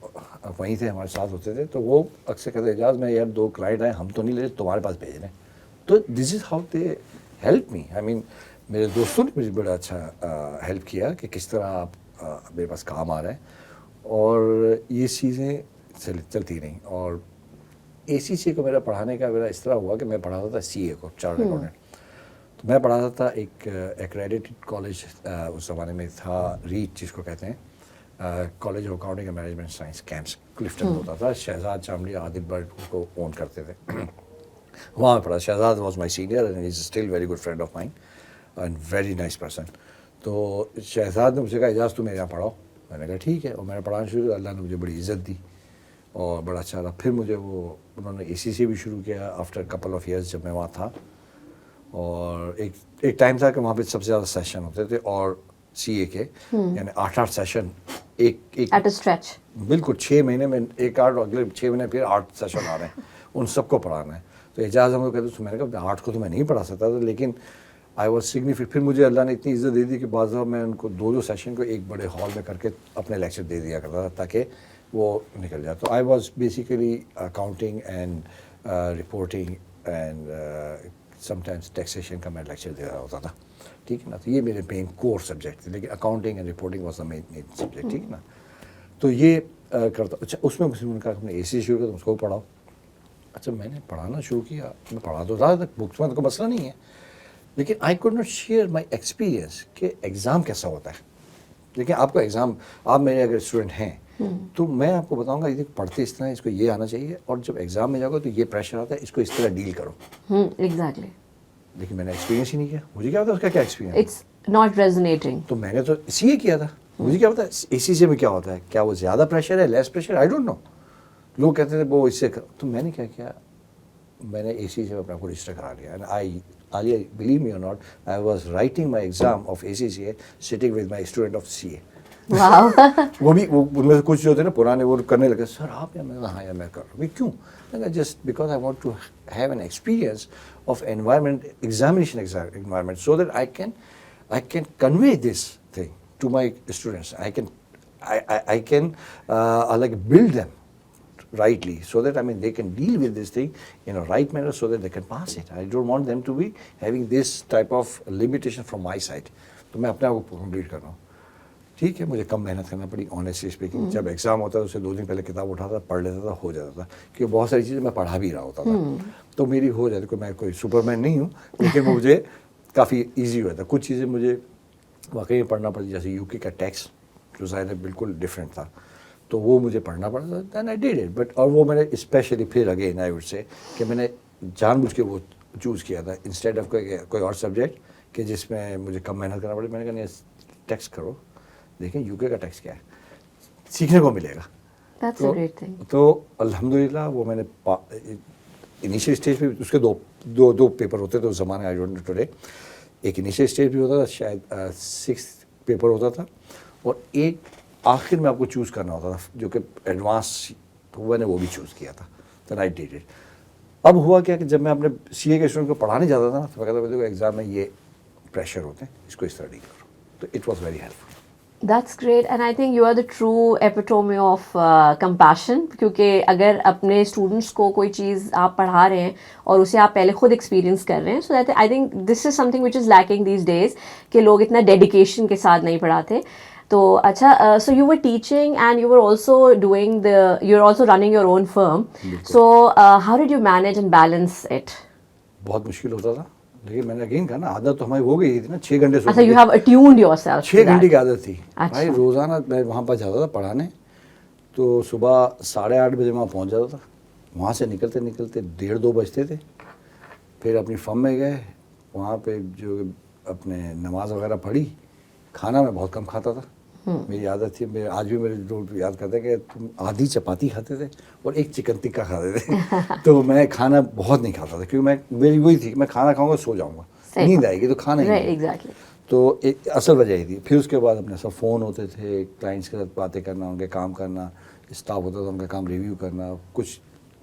وہیں تھے, ہمارے ساتھ ہوتے تھے. تو وہ اکثر کہتے ہیں اعجاز میں یار 2 کلائنٹ آئے, ہم تو نہیں لے, تمہارے پاس بھیج رہے ہیں. تو this is how they help me. آئی مین میرے دوستوں نے مجھے بڑا اچھا ہیلپ کیا کہ کس طرح آپ میرے پاس کام آ رہا ہے، اور یہ چیزیں چلتی رہیں. اور اے سی سی کو میرا پڑھانے کا میرا اس طرح ہوا کہ میں پڑھاتا تھا سی اے کو، چارٹرڈ اکاؤنٹنٹ. تو میں پڑھاتا تھا ایک ایکریڈیٹڈ کالج اس زمانے میں تھا، ریچ جس کو کہتے ہیں، college of accounting and management science, campus Clifton ہوتا تھا. شہزاد چاملی، عادل بٹ کو اون کرتے تھے. وہاں پڑھا. Shahzad was my senior and is still very good friend of mine and very nice person. تو شہزاد نے مجھے کہا اجاز تم میرے یہاں پڑھاؤ. میں نے کہا ٹھیک ہے، اور میں نے پڑھانا شروع کیا. اللہ نے مجھے بڑی عزت دی اور بڑا اچھا رہا. پھر مجھے انہوں نے اے سی سے بھی شروع کیا آفٹر کپل آف ایئرس جب میں وہاں تھا. اور ایک ٹائم تھا کہ وہاں پہ سب سے زیادہ سیشن ہوتے تھے، اور سی اے کے یعنی 8 سیشن ایک ایٹ اے اسٹریچ. بالکل 6 مہینے میں ایک 8، اگلے 6 مہینے پھر 8 سیشن آ رہے ہیں، ان سب کو پڑھانا ہے. تو اعجاز ہم کو کہتے ہیں، میں نے کہا 8 کو تو میں نہیں پڑھا سکتا تھا، لیکن آئی واز سگنیفیکنٹ. پھر مجھے اللہ نے اتنی عزت دے دی کہ بعض دفعہ میں ان کو 2 سیشن کو ایک بڑے ہال میں کر کے اپنے لیکچر دے دیا کرتا تھا تاکہ وہ نکل جائے. تو I was basically accounting and reporting and some times taxation کا میں لیکچر دے رہا ہوتا تھا. ٹھیک ہے نا. تو یہ میرے مین کور سبجیکٹ تھے، لیکن accounting and reporting was the main subject. ٹھیک ہے نا. تو یہ کرتا. اچھا اس میں مجھے کہا ہم نے اے سی شروع کیا تو اس کو پڑھاؤ. اچھا میں نے پڑھانا شروع کیا. میں پڑھا تو رہا تھا، بکس میں تو کوئی مسئلہ نہیں ہے، لیکن I could not share my experience کہ ایگزام کیسا ہوتا ہے. لیکن آپ کو ایگزام، آپ میرے اگر اسٹوڈنٹ ہیں تو میں آپ کو بتاؤں گا یہ پڑھتے اس طرح، اس کو یہ آنا چاہیے، اور جب ایگزام میں جاؤ گا تو یہ پریشر آتا ہے، اس کو اس طرح ڈیل کرو. ایگزیکٹلی. لیکن میں نے ایکسپیرینس ہی نہیں کیا. مجھے کیا پتا اس کا کیا ایکسپیرینس. It's not ریزونیٹنگ. تو میں نے تو سی اے کیا تھا، مجھے کیا پتا اے سی سی میں کیا ہوتا ہے، کیا وہ زیادہ پریشر ہے لیس پریشر، آئی ڈونٹ نو. لوگ کہتے تھے وہ اس سے تو میں نے کیا کیا، میں نے اے سی سے اپنا کو رجسٹر کرا لیا. And I believe me or not, I was writing my exam of A C C A sitting with my student of C A. وہ بھی ان میں سے کچھ جو تھے نا پرانے، وہ کرنے لگے سر آپ یا میں نے ہاں یا میں کر رہا ہوں. کیوں؟ Just because I want to have an experience of environment, examination environment, so that I can convey this thing to my students. I can like build them rightly so that they can deal with this thing in a right manner so that they can pass it. I don't want them to be having this type of limitation from my side. تو میں اپنے آپ کو complete کر رہا ہوں. ٹھیک ہے. مجھے کم محنت کرنا پڑی آنیسٹلی اسپیکنگ. جب ایگزام ہوتا ہے اس سے 2 دن پہلے کتاب اٹھاتا تھا، پڑھ لیتا تھا، ہو جاتا تھا، کیونکہ بہت ساری چیزیں میں پڑھا بھی رہا ہوتا تھا تو میری ہو جاتی. کوئی میں کوئی سپر مین نہیں ہوں، لیکن مجھے کافی ایزی ہوا تھا. کچھ چیزیں مجھے واقعی میں پڑھنا پڑتی، جیسے یو کے کا ٹیکس جو ظاہر بالکل ڈفرینٹ تھا، تو وہ مجھے پڑھنا پڑا تھا. دین آئی ڈیڈ اٹ. بٹ اور وہ میں نے اسپیشلی پھر اگین آئی وڈ سے کہ میں نے جان بوجھ کے وہ چوز کیا تھا انسٹیڈ آف کوئی اور سبجیکٹ کہ جس میں مجھے کم محنت کرنا پڑے. میں نے کہا نہیں ٹیکس کرو، دیکھیں یو کے کا ٹیکس کیا ہے، سیکھنے کو ملے گا. تو الحمدللہ وہ میں نے انیشیل اسٹیج پہ اس کے دو پیپر ہوتے تھے اس زمانے. I don't know today. ایک انیشیل اسٹیج پہ ہوتا تھا، شاید 6 پیپر ہوتا تھا، اور ایک آخر میں آپ کو چوز کرنا ہوتا تھا جو کہ ایڈوانس، تو میں نے وہ بھی چوز کیا تھا. دین آئی ڈیڈ اٹ. اب ہوا کیا کہ جب میں اپنے سی اے کے اسٹوڈنٹ کو پڑھانے جاتا تھا نا تو میں کہتا تھا ایگزام میں یہ پریشر ہوتے ہیں، اس کو اس طرح ڈیل کرو. تو it was very helpful. That's great, and I think you are the true epitome of compassion, کیونکہ اگر اپنے اسٹوڈنٹس کو کوئی چیز آپ پڑھا رہے ہیں اور اسے آپ پہلے خود ایکسپیرینس کر رہے ہیں، so that I think this is something which is lacking these days کہ لوگ اتنا ڈیڈیکیشن کے ساتھ نہیں پڑھاتے. تو اچھا، so you were teaching and you were also doing you are also running your own firm, so how did you manage and balance it? بہت مشکل ہوتا تھا، لیکن میں نے اگین کہا نا عادت تو ہماری ہو گئی تھی نا. 6 گھنٹے اچھا، یو ہیو اٹیونڈ یور سیلف. 6 گھنٹے کی عادت تھی بھائی. روزانہ میں وہاں پر جاتا تھا پڑھانے، تو صبح 8:30 بجے وہاں پہنچ جاتا تھا. وہاں سے نکلتے 1:30-2 بجتے تھے. پھر اپنی فرم میں گئے، وہاں پہ جو اپنے نماز وغیرہ پڑھی. کھانا میں بہت کم کھاتا تھا. میری عادت تھی، میرے آج بھی میرے لوگ یاد کرتے ہیں کہ تم آدھی چپاتی کھاتے تھے اور 1 چکن ٹکا کھاتے تھے. تو میں کھانا بہت نہیں کھاتا تھا کیونکہ میری وہی تھی کہ میں کھانا کھاؤں گا سو جاؤں گا، نیند آئے گی تو کھانا ہی. تو ایک اصل وجہ ہی تھی. پھر اس کے بعد اپنے سب فون ہوتے تھے، کلائنٹس کے ساتھ باتیں کرنا، ان کے کام کرنا، اسٹاف ہوتا تھا ان کا کام ریویو کرنا. کچھ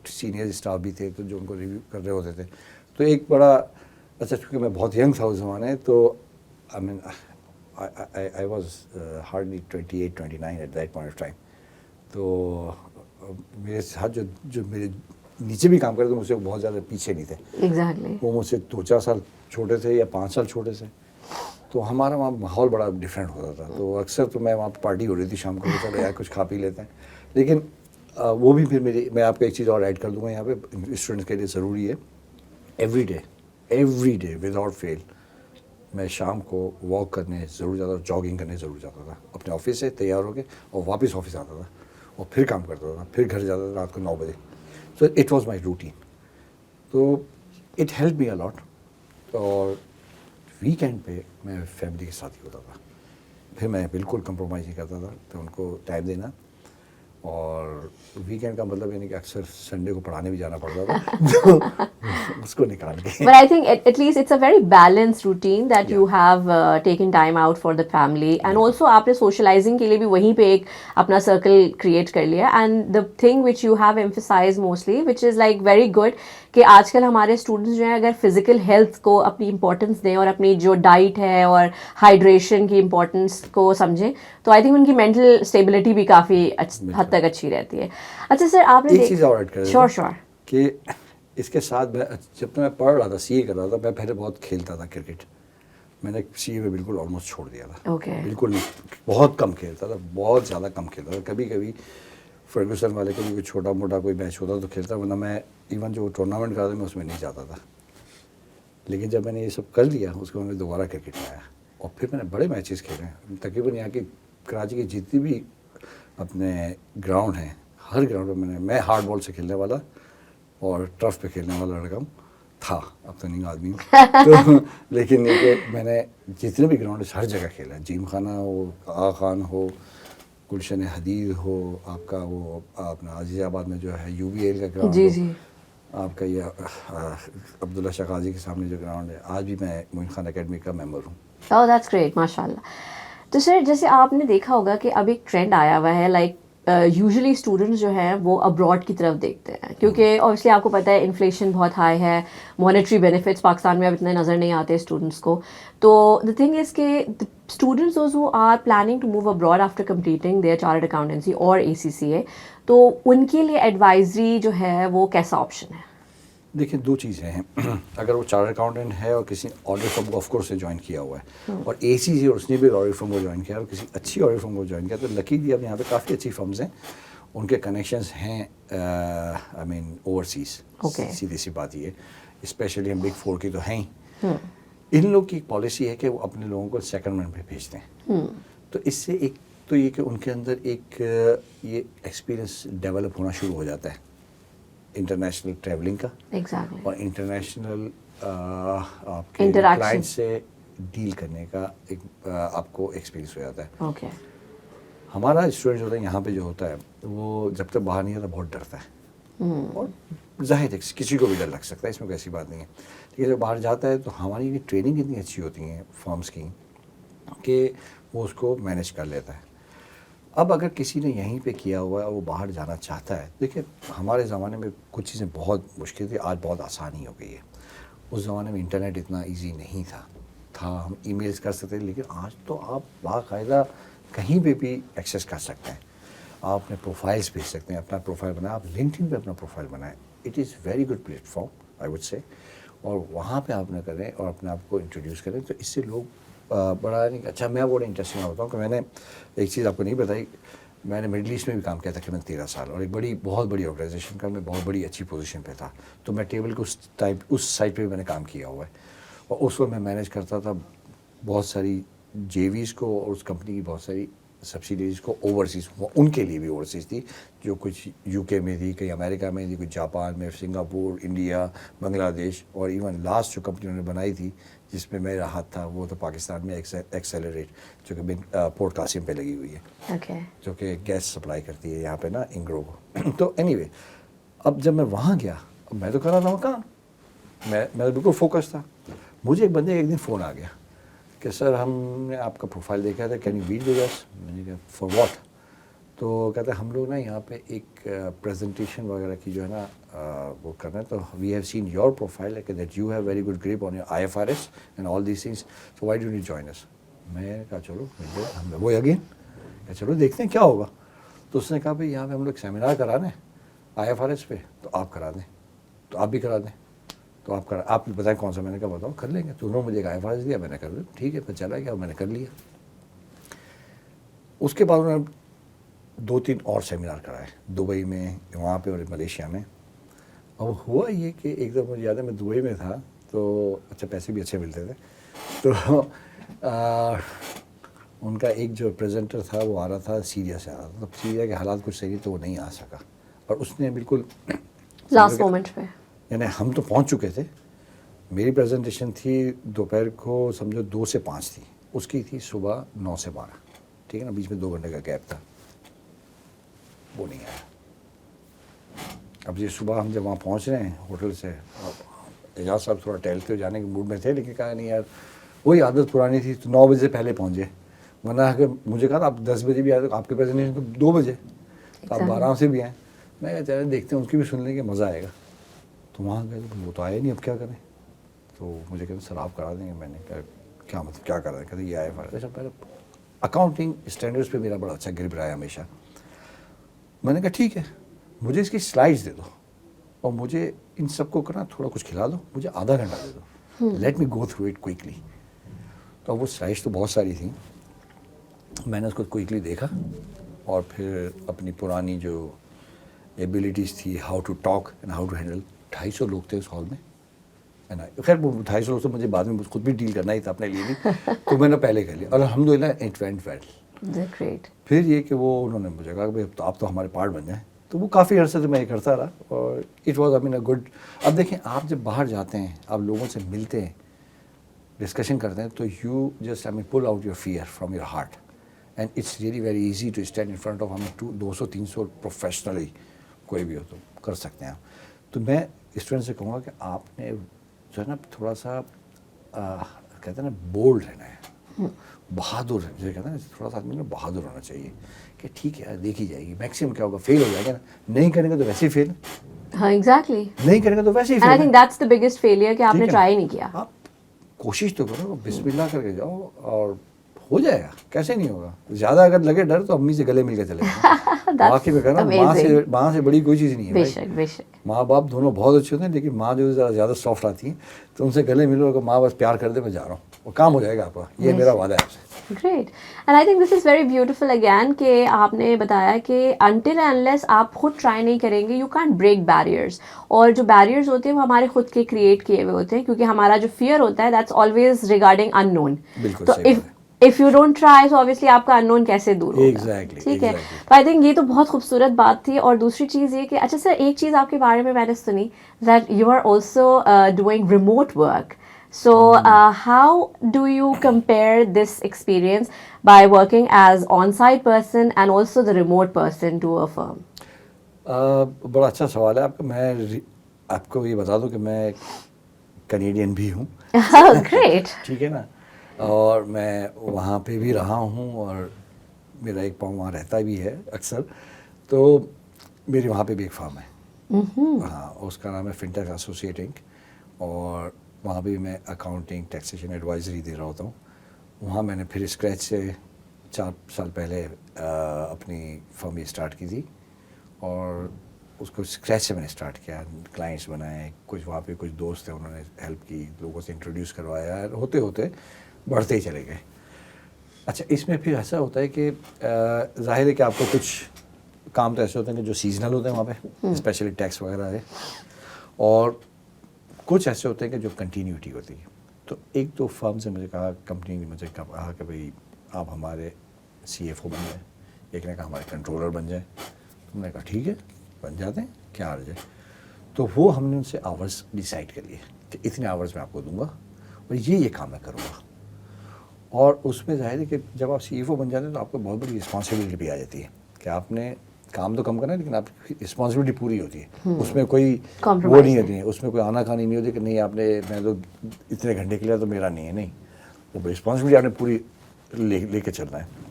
سینئر اسٹاف بھی تھے تو جو ان کو ریویو کر رہے ہوتے تھے. تو ایک بڑا اچھا، چونکہ میں بہت ینگ تھا اس زمانے، تو آئی مین I was hardly 28-29 at that point of time. تو میرے ساتھ جو میرے نیچے بھی کام کرتے تھے مجھ سے بہت زیادہ پیچھے نہیں تھے. ایگزیکٹلی. وہ مجھ سے 2-4 سال چھوٹے تھے یا 5 سال چھوٹے تھے. تو ہمارا وہاں ماحول بڑا ڈفرینٹ ہوتا تھا. تو اکثر تو میں وہاں پارٹی ہو رہی تھی شام کو, چلو یار کچھ کھا پی لیتے ہیں. لیکن وہ بھی پھر میں آپ کو ایک چیز اور ایڈ کر دوں گا یہاں پہ اسٹوڈنٹس کے لیے ضروری ہے, ایوری ڈے وداؤٹ فیل میں شام کو واک کرنے ضرور جاتا تھا, جاگنگ کرنے ضرور جاتا تھا اپنے آفس سے تیار ہو کے, اور واپس آفس آتا تھا اور پھر کام کرتا تھا, پھر گھر جاتا تھا رات کو 9 بجے. So it was my routine. تو اٹ ہیلپ می الاٹ. اور ویکینڈ پہ میں فیملی کے ساتھ ہی ہوتا تھا, پھر میں بالکل کمپرومائز نہیں کرتا تھا, تو ان کو ٹائم دینا. اور ویکینڈ کا مطلب یعنی کہ اکثر سنڈے کو پڑھانے بھی جانا پڑتا تھا, تو اس کو نکال کے. But I think at least it's a very balanced routine that you have taken time out for the family, and also آپ نے socializing کے لیے بھی وہیں پہ ایک اپنا circle create کر لیا. And the thing which you have emphasized mostly, which is like very good, کہ آج کل ہمارے اسٹوڈنٹس جو ہیں اگر فزیکل ہیلتھ کو اپنی امپورٹنس دیں اور اپنی جو ڈائٹ ہے اور ہائیڈریشن کی امپورٹنس کو سمجھیں, تو آئی تھنک ان کی مینٹل اسٹیبلٹی بھی کافی حد تک اچھی رہتی ہے. اچھا سر, آپ نے ایک چیز اور ایڈ کر شور کہ اس کے ساتھ جب میں پڑھ رہا تھا, سی اے کر رہا تھا, میں پہلے بہت کھیلتا تھا کرکٹ. میں نے سی اے میں بالکل آلموسٹ چھوڑ دیا تھا, بالکل نہیں, بہت کم کھیلتا تھا, بہت زیادہ کم کھیلتا تھا. کبھی کبھی فرگوسن والے کے لیے کوئی چھوٹا موٹا کوئی میچ ہوتا تو کھیلتا, ورنہ میں ایون جو ٹورنامنٹ کرتا میں اس میں نہیں جاتا تھا. لیکن جب میں نے یہ سب کر لیا اس کو میں نے دوبارہ کرکٹ میں آیا, اور پھر میں نے بڑے میچز کھیلے ہیں. تقریباً یہاں کی کراچی کی جتنی بھی اپنے گراؤنڈ ہیں, ہر گراؤنڈ پہ میں ہارڈ بال سے کھیلنے والا اور ٹرف پہ کھیلنے والا لڑکا تھا. اب تو نہیں آدمی تو, لیکن یہ کہ میں نے جتنے بھی گراؤنڈ ہر جگہ کھیلا, جیم خانہ ہو, آغا خان ہو, گلشن حدید ہو, آپ کا وہ اپنا عزیز آباد میں جو ہے یو بی ایل کا گراؤنڈ جی ہو, جی آپ کا یہ عبداللہ شاہ قاضی کے سامنے جو گراؤنڈ ہے, آج بھی میں معین خان اکیڈمی کا ممبر ہوں. Oh, that's great, ماشاء اللہ. تو سر جیسے آپ نے دیکھا ہوگا کہ اب ایک ٹرینڈ آیا ہوا ہے, لائک یوزلی اسٹوڈنٹس جو ہیں وہ ابراڈ کی طرف دیکھتے ہیں, کیونکہ اوبیسلی آپ کو پتہ ہے انفلیشن بہت ہائی ہے, مانیٹری بینیفٹس پاکستان میں اب اتنے نظر نہیں آتے اسٹوڈنٹس کو. تو دا تھنگ از کہ students those who are planning to move abroad after completing their chartered accountancy اور ACCA, تو ان کے لیے ایڈوائزری جو ہے وہ کیسا آپشن ہے؟ دیکھیں, دو چیزیں ہیں. اگر وہ چارٹرڈ اکاؤنٹنٹ ہے اور کسی آڈٹ فرم کو آف کورس سے جوائن کیا ہوا ہے, اور ACCA اور اس نے بھی آڈٹ فرم کو جوائن کیا اور کسی اچھی آڈٹ فرم کو جوائن کیا, تو لکیلی اب یہاں پہ کافی اچھی فرمز ہیں, ان کے کنیکشنز ہیں آئی مین اوورسیز. سیدھی سی بات یہ, اسپیشلی ہم بگ 4 کی تو ہیں ہی. ان لوگ کی ایک پالیسی ہے کہ وہ اپنے لوگوں کو سیکنڈ پہ بھیجتے ہیں. تو اس سے ایک تو یہ کہ ان کے اندر ایک یہ ایکسپیرئنس ڈیولپ ہونا شروع ہو جاتا ہے انٹرنیشنل ٹریولنگ کا, اور انٹرنیشنل آپ کے کلائنٹ سے ڈیل کرنے کا ایک آپ کو ایکسپیرینس ہو جاتا ہے. ہمارا اسٹوڈنٹ جو ہوتا ہے یہاں پہ جو ہوتا ہے وہ جب تک باہر نہیں آتا بہت ڈرتا ہے, اور ظاہر ہے کسی کو بھی ڈر لگ سکتا ہے, اس میں کوئی ایسی بات نہیں ہے. لیکن جب باہر جاتا ہے تو ہماری ٹریننگ اتنی اچھی ہوتی ہیں فارمس کی کہ وہ اس کو مینیج کر لیتا ہے. اب اگر کسی نے یہیں پہ کیا ہوا ہے وہ باہر جانا چاہتا ہے, دیکھیں ہمارے زمانے میں کچھ چیزیں بہت مشکل تھی, آج بہت آسانی ہو گئی ہے. اس زمانے میں انٹرنیٹ اتنا ایزی نہیں تھا, ہم ای میلز کر سکتے, لیکن آج تو آپ باقاعدہ کہیں پہ بھی ایکسیس کر سکتے ہیں. آپ اپنے پروفائلز بھیج سکتے ہیں, اپنا پروفائل بنائیں, آپ لنکڈ ان پہ اپنا پروفائل بنائیں. It is very good plate form I would say, اور وہاں پہ آپ نہ کریں اور اپنے آپ کو انٹروڈیوس کریں, تو اس سے لوگ بڑا نہیں. اچھا, میں بڑا انٹرسٹنگ ہوتا ہوں کہ میں نے ایک چیز آپ کو نہیں بتائی, میں نے مڈل ایسٹ میں بھی کام کیا تھا تقریباً 13 سال, اور ایک بہت بڑی آرگنائزیشن کا میں بہت بڑی اچھی پوزیشن پہ تھا. تو میں ٹیبل کو اس سائٹ پہ بھی میں نے کام کیا ہوا ہے, اور اس وقت میں مینیج کرتا تھا بہت ساری JVs کو, اور اس کمپنی کی بہت ساری سبسیڈیز کو اوورسیز, ان کے لیے بھی اوورسیز تھی, جو کچھ UK میں تھی, کہیں امریکہ میں تھی, کچھ جاپان میں, سنگاپور, انڈیا, بنگلہ دیش, اور ایون لاسٹ جو کمپنی انہوں نے بنائی تھی جس میں میرا ہاتھ تھا وہ تو پاکستان میں ایکسیلریٹ, جو کہ پورٹ قاسم پہ لگی ہوئی ہے, جو کہ گیس سپلائی کرتی ہے یہاں پہ نا انگرو کو. تو اینی وے, اب جب میں وہاں گیا, اب میں تو کر رہا تھا وہ کام, میں بالکل فوکس تھا. مجھے ایک بندے ایک دن فون آ گیا کہ سر ہم نے آپ کا پروفائل دیکھا تھا, can you meet with us. میں نے کہا فار واٹ؟ تو کہتے ہیں ہم لوگ نا یہاں پہ ایک پریزنٹیشن وغیرہ کی جو ہے نا وہ کرنا ہے, تو we have seen your profile that you have very good grip on your IFRS and all these things, so why do you join us. میں نے کہا چلو ہم وہ اگین کہ چلو دیکھتے ہیں کیا ہوگا. تو اس نے کہا بھائی یہاں پہ ہم لوگ سیمینار کرا دیں IFRS پہ, تو آپ کرا دیں, تو آپ بھی کرا دیں. تو تو آپ بتائیں کون سا. میں نے کہا بتاؤ, کر لیں گے. تو انہوں نے مجھے ایک آئیفاز دیا, میں نے کر دیا ٹھیک ہے. پھر چلا گیا اور میں نے کر لیا. اس کے بعد انہوں نے 2-3 اور سیمینار کرائے دبئی میں, وہاں پہ اور ملیشیا میں. اور ہوا یہ کہ ایک دفعہ مجھے یاد ہے میں دبئی میں تھا تو اچھا پیسے بھی اچھے ملتے تھے. تو ان کا ایک جو پریزنٹر تھا وہ آ رہا تھا سیریا سے, آ رہا تھا. تب سیریا کے حالات کچھ صحیح تو وہ نہیں آ سکا, اور اس نے بالکل لاسٹ مومنٹ پہ, یعنی ہم تو پہنچ چکے تھے. میری پریزنٹیشن تھی دوپہر کو سمجھو 2 سے 5 تھی, اس کی تھی صبح 9 سے 12. ٹھیک ہے نا, بیچ میں 2 گھنٹے کا گیپ تھا. وہ نہیں آیا. اب یہ صبح ہم جب وہاں پہنچ رہے ہیں ہوٹل سے, اعجاز صاحب تھوڑا ٹہلتے ہوئے جانے کے موڈ میں تھے, لیکن کہا نہیں یار وہی عادت پرانی تھی, تو 9 بجے سے پہلے پہنچ گئے. ورنہ اگر مجھے کہا آپ 10 بجے بھی آئے تو آپ کے پریزنٹیشن تو 2 بجے, تو آپ 12 سے بھی آئیں. میں کہا چلے دیکھتے ہیں, اس کی بھی سن لیں گے, مزہ آئے گا. تو وہاں گئے تو وہ تو آئے نہیں, اب کیا کریں. تو مجھے کہتے سر آپ کرا دیں گے. میں نے کہا کیا مطلب کیا کرا دیں. کہتے یہ آئے فائدہ. پہلے اکاؤنٹنگ اسٹینڈرڈس پہ میرا بڑا اچھا گرپ رہا ہے ہمیشہ. میں نے کہا ٹھیک ہے, مجھے اس کی سلائڈس دے دو اور مجھے ان سب کو کرنا تھوڑا کچھ کھلا دو, مجھے آدھا گھنٹہ دے دو, let me go through it quickly. تو وہ سلائڈس تو بہت ساری تھیں. میں نے اس کو کوئکلی دیکھا اور پھر اپنی پرانی جو ایبیلٹیز تھی, how to talk and how to handle. 250 لوگ تھے اس ہال میں. خیر وہ 250 لوگ تو مجھے بعد میں خود بھی ڈیل کرنا ہی تھا اپنے لیے بھی, تو میں نے پہلے کر لیا اور الحمدللہ اٹ وینٹ ویل. پھر یہ کہ وہ انہوں نے مجھے کہا کہ آپ تو ہمارے پارٹ بن جائیں. تو وہ کافی عرصے سے میں یہ کرتا رہا اور اٹ واز اے گڈ. اب دیکھیں آپ جب باہر جاتے ہیں, آپ لوگوں سے ملتے ہیں, ڈسکشن کرتے ہیں, تو you just pull out your fear from your heart, and it's really very easy to stand in front of 200-300 professionally کوئی بھی ہو تو کر سکتے ہیں آپ. تو میں اسٹوڈنٹ سے کہوں گا کہ آپ نے جو ہے نا تھوڑا سا کہتے ہیں نا بولڈ رہنا ہے, بہادر جو کہتے ہیں نا, تھوڑا سا آدمی نے بہادر ہونا چاہیے کہ ٹھیک ہے دیکھی جائے گی. میکسیمم کیا ہوگا, فیل ہو جائے گا نا, نہیں کریں گے تو ویسے ہی فیل. ہاں ایگزیکٹلی, نہیں کریں گے تو ویسے ہی and I fail. Think that's the biggest failure کہ آپ نے ٹرائی نہیں کیا. آپ کوشش تو کرو, بسم اللہ کر کے جاؤ اور ہو جائے گا. کیسے نہیں ہوگا. زیادہ اگر لگے ڈر تو امی سے گلے مل کے چلے گا. واقعی میں کہہ رہا ہوں, ماں سے بڑی کوئی چیز نہیں ہے. بے شک بے شک. ماں باپ دونوں بہت اچھے ہوتے ہیں, لیکن ماں جو زیادہ سافٹ آتی ہیں تو ان سے گلے ملو کہ ماں بس پیار کر دے, میں جا رہا ہوں, وہ کام ہو جائے گا آپ کا. یہ میرا وعدہ ہے آپ سے. Great. And I think this is very beautiful again کہ آپ نے بتایا کہ انٹل انلیس آپ خود ٹرائی نہیں کریں گے یو کانٹ بریک بیریئرس. اور جو بیریئرز ہوتے ہیں وہ ہمارے خود کے کریٹ کیے ہوئے ہوتے ہیں, کیونکہ ہمارا جو فیئر ہوتا ہے دیٹس آلویز ریگارڈنگ ان نون. تو if you don't try so obviously آپ کا ان نون کیسے دور ہوگا. ٹھیک ہے. تو آئی تھنک یہ تو بہت خوبصورت بات تھی. اور دوسری چیز یہ کہ اچھا سر ایک چیز آپ کے بارے میں نے سنی that you are also doing remote work. So how do you compare this experience by working as on-site person and also the remote person to a firm? بڑا اچھا سوال ہے آپ کا. میں آپ کو یہ بتا دوں کہ میں کینیڈین بھی ہوں. گریٹ. ٹھیک ہے نا, اور میں وہاں پہ بھی رہا ہوں اور میرا ایک پاؤں وہاں رہتا بھی ہے اکثر. تو میری وہاں پہ بھی ایک فارم ہے, ہاں, اس کا نام ہے فنٹیک ایسوسیٹ انک, اور وہاں بھی میں اکاؤنٹنگ ٹیکسیشن ایڈوائزری دے رہا ہوتا ہوں. وہاں میں نے پھر اسکریچ سے 4 سال پہلے اپنی فرم یہ اسٹارٹ کی تھی, اور اس کو اسکریچ سے میں نے اسٹارٹ کیا. کلائنٹس بنائے, کچھ وہاں پہ کچھ دوست ہیں انہوں نے ہیلپ کی, لوگوں سے انٹروڈیوس کروایا, ہوتے ہوتے بڑھتے ہی چلے گئے. اچھا اس میں پھر ایسا ہوتا ہے کہ ظاہر ہے کہ آپ کو کچھ کام تو ایسے ہوتے ہیں کہ جو سیزنل ہوتے ہیں وہاں پہ, اسپیشلی ٹیکس وغیرہ ہے, اور کچھ ایسے ہوتے ہیں کہ جو کنٹینیوٹی ہوتی ہے. تو ایک دو فرم سے مجھے کہا, کمپنی نے مجھے کہا کہ بھائی آپ ہمارے CFO بن جائیں, ایک نے کہا ہمارے کنٹرولر بن جائیں. ہم نے کہا ٹھیک ہے بن جاتے ہیں, کیا حرج ہے. تو وہ ہم نے ان سے آورس ڈیسائیڈ کر لیے کہ اتنے آورس میں آپ کو دوں گا اور یہ کام میں کروں گا. اور اس میں ظاہر ہے کہ جب آپ CFO بن جاتے ہیں تو آپ کو بہت بڑی رسپانسبلٹی بھی آ جاتی ہے کہ آپ نے کام تو کم کرنا ہے لیکن آپ کی رسپانسبلٹی پوری ہوتی ہے. اس میں کوئی وہ نہیں ہوتی ہے, اس میں کوئی آنا کھانی نہیں ہوتی کہ نہیں آپ نے, میں تو اتنے گھنٹے کے لیے تو میرا نہیں ہے. نہیں, وہ رسپانسبلٹی آپ نے پوری لے کے چلنا ہے.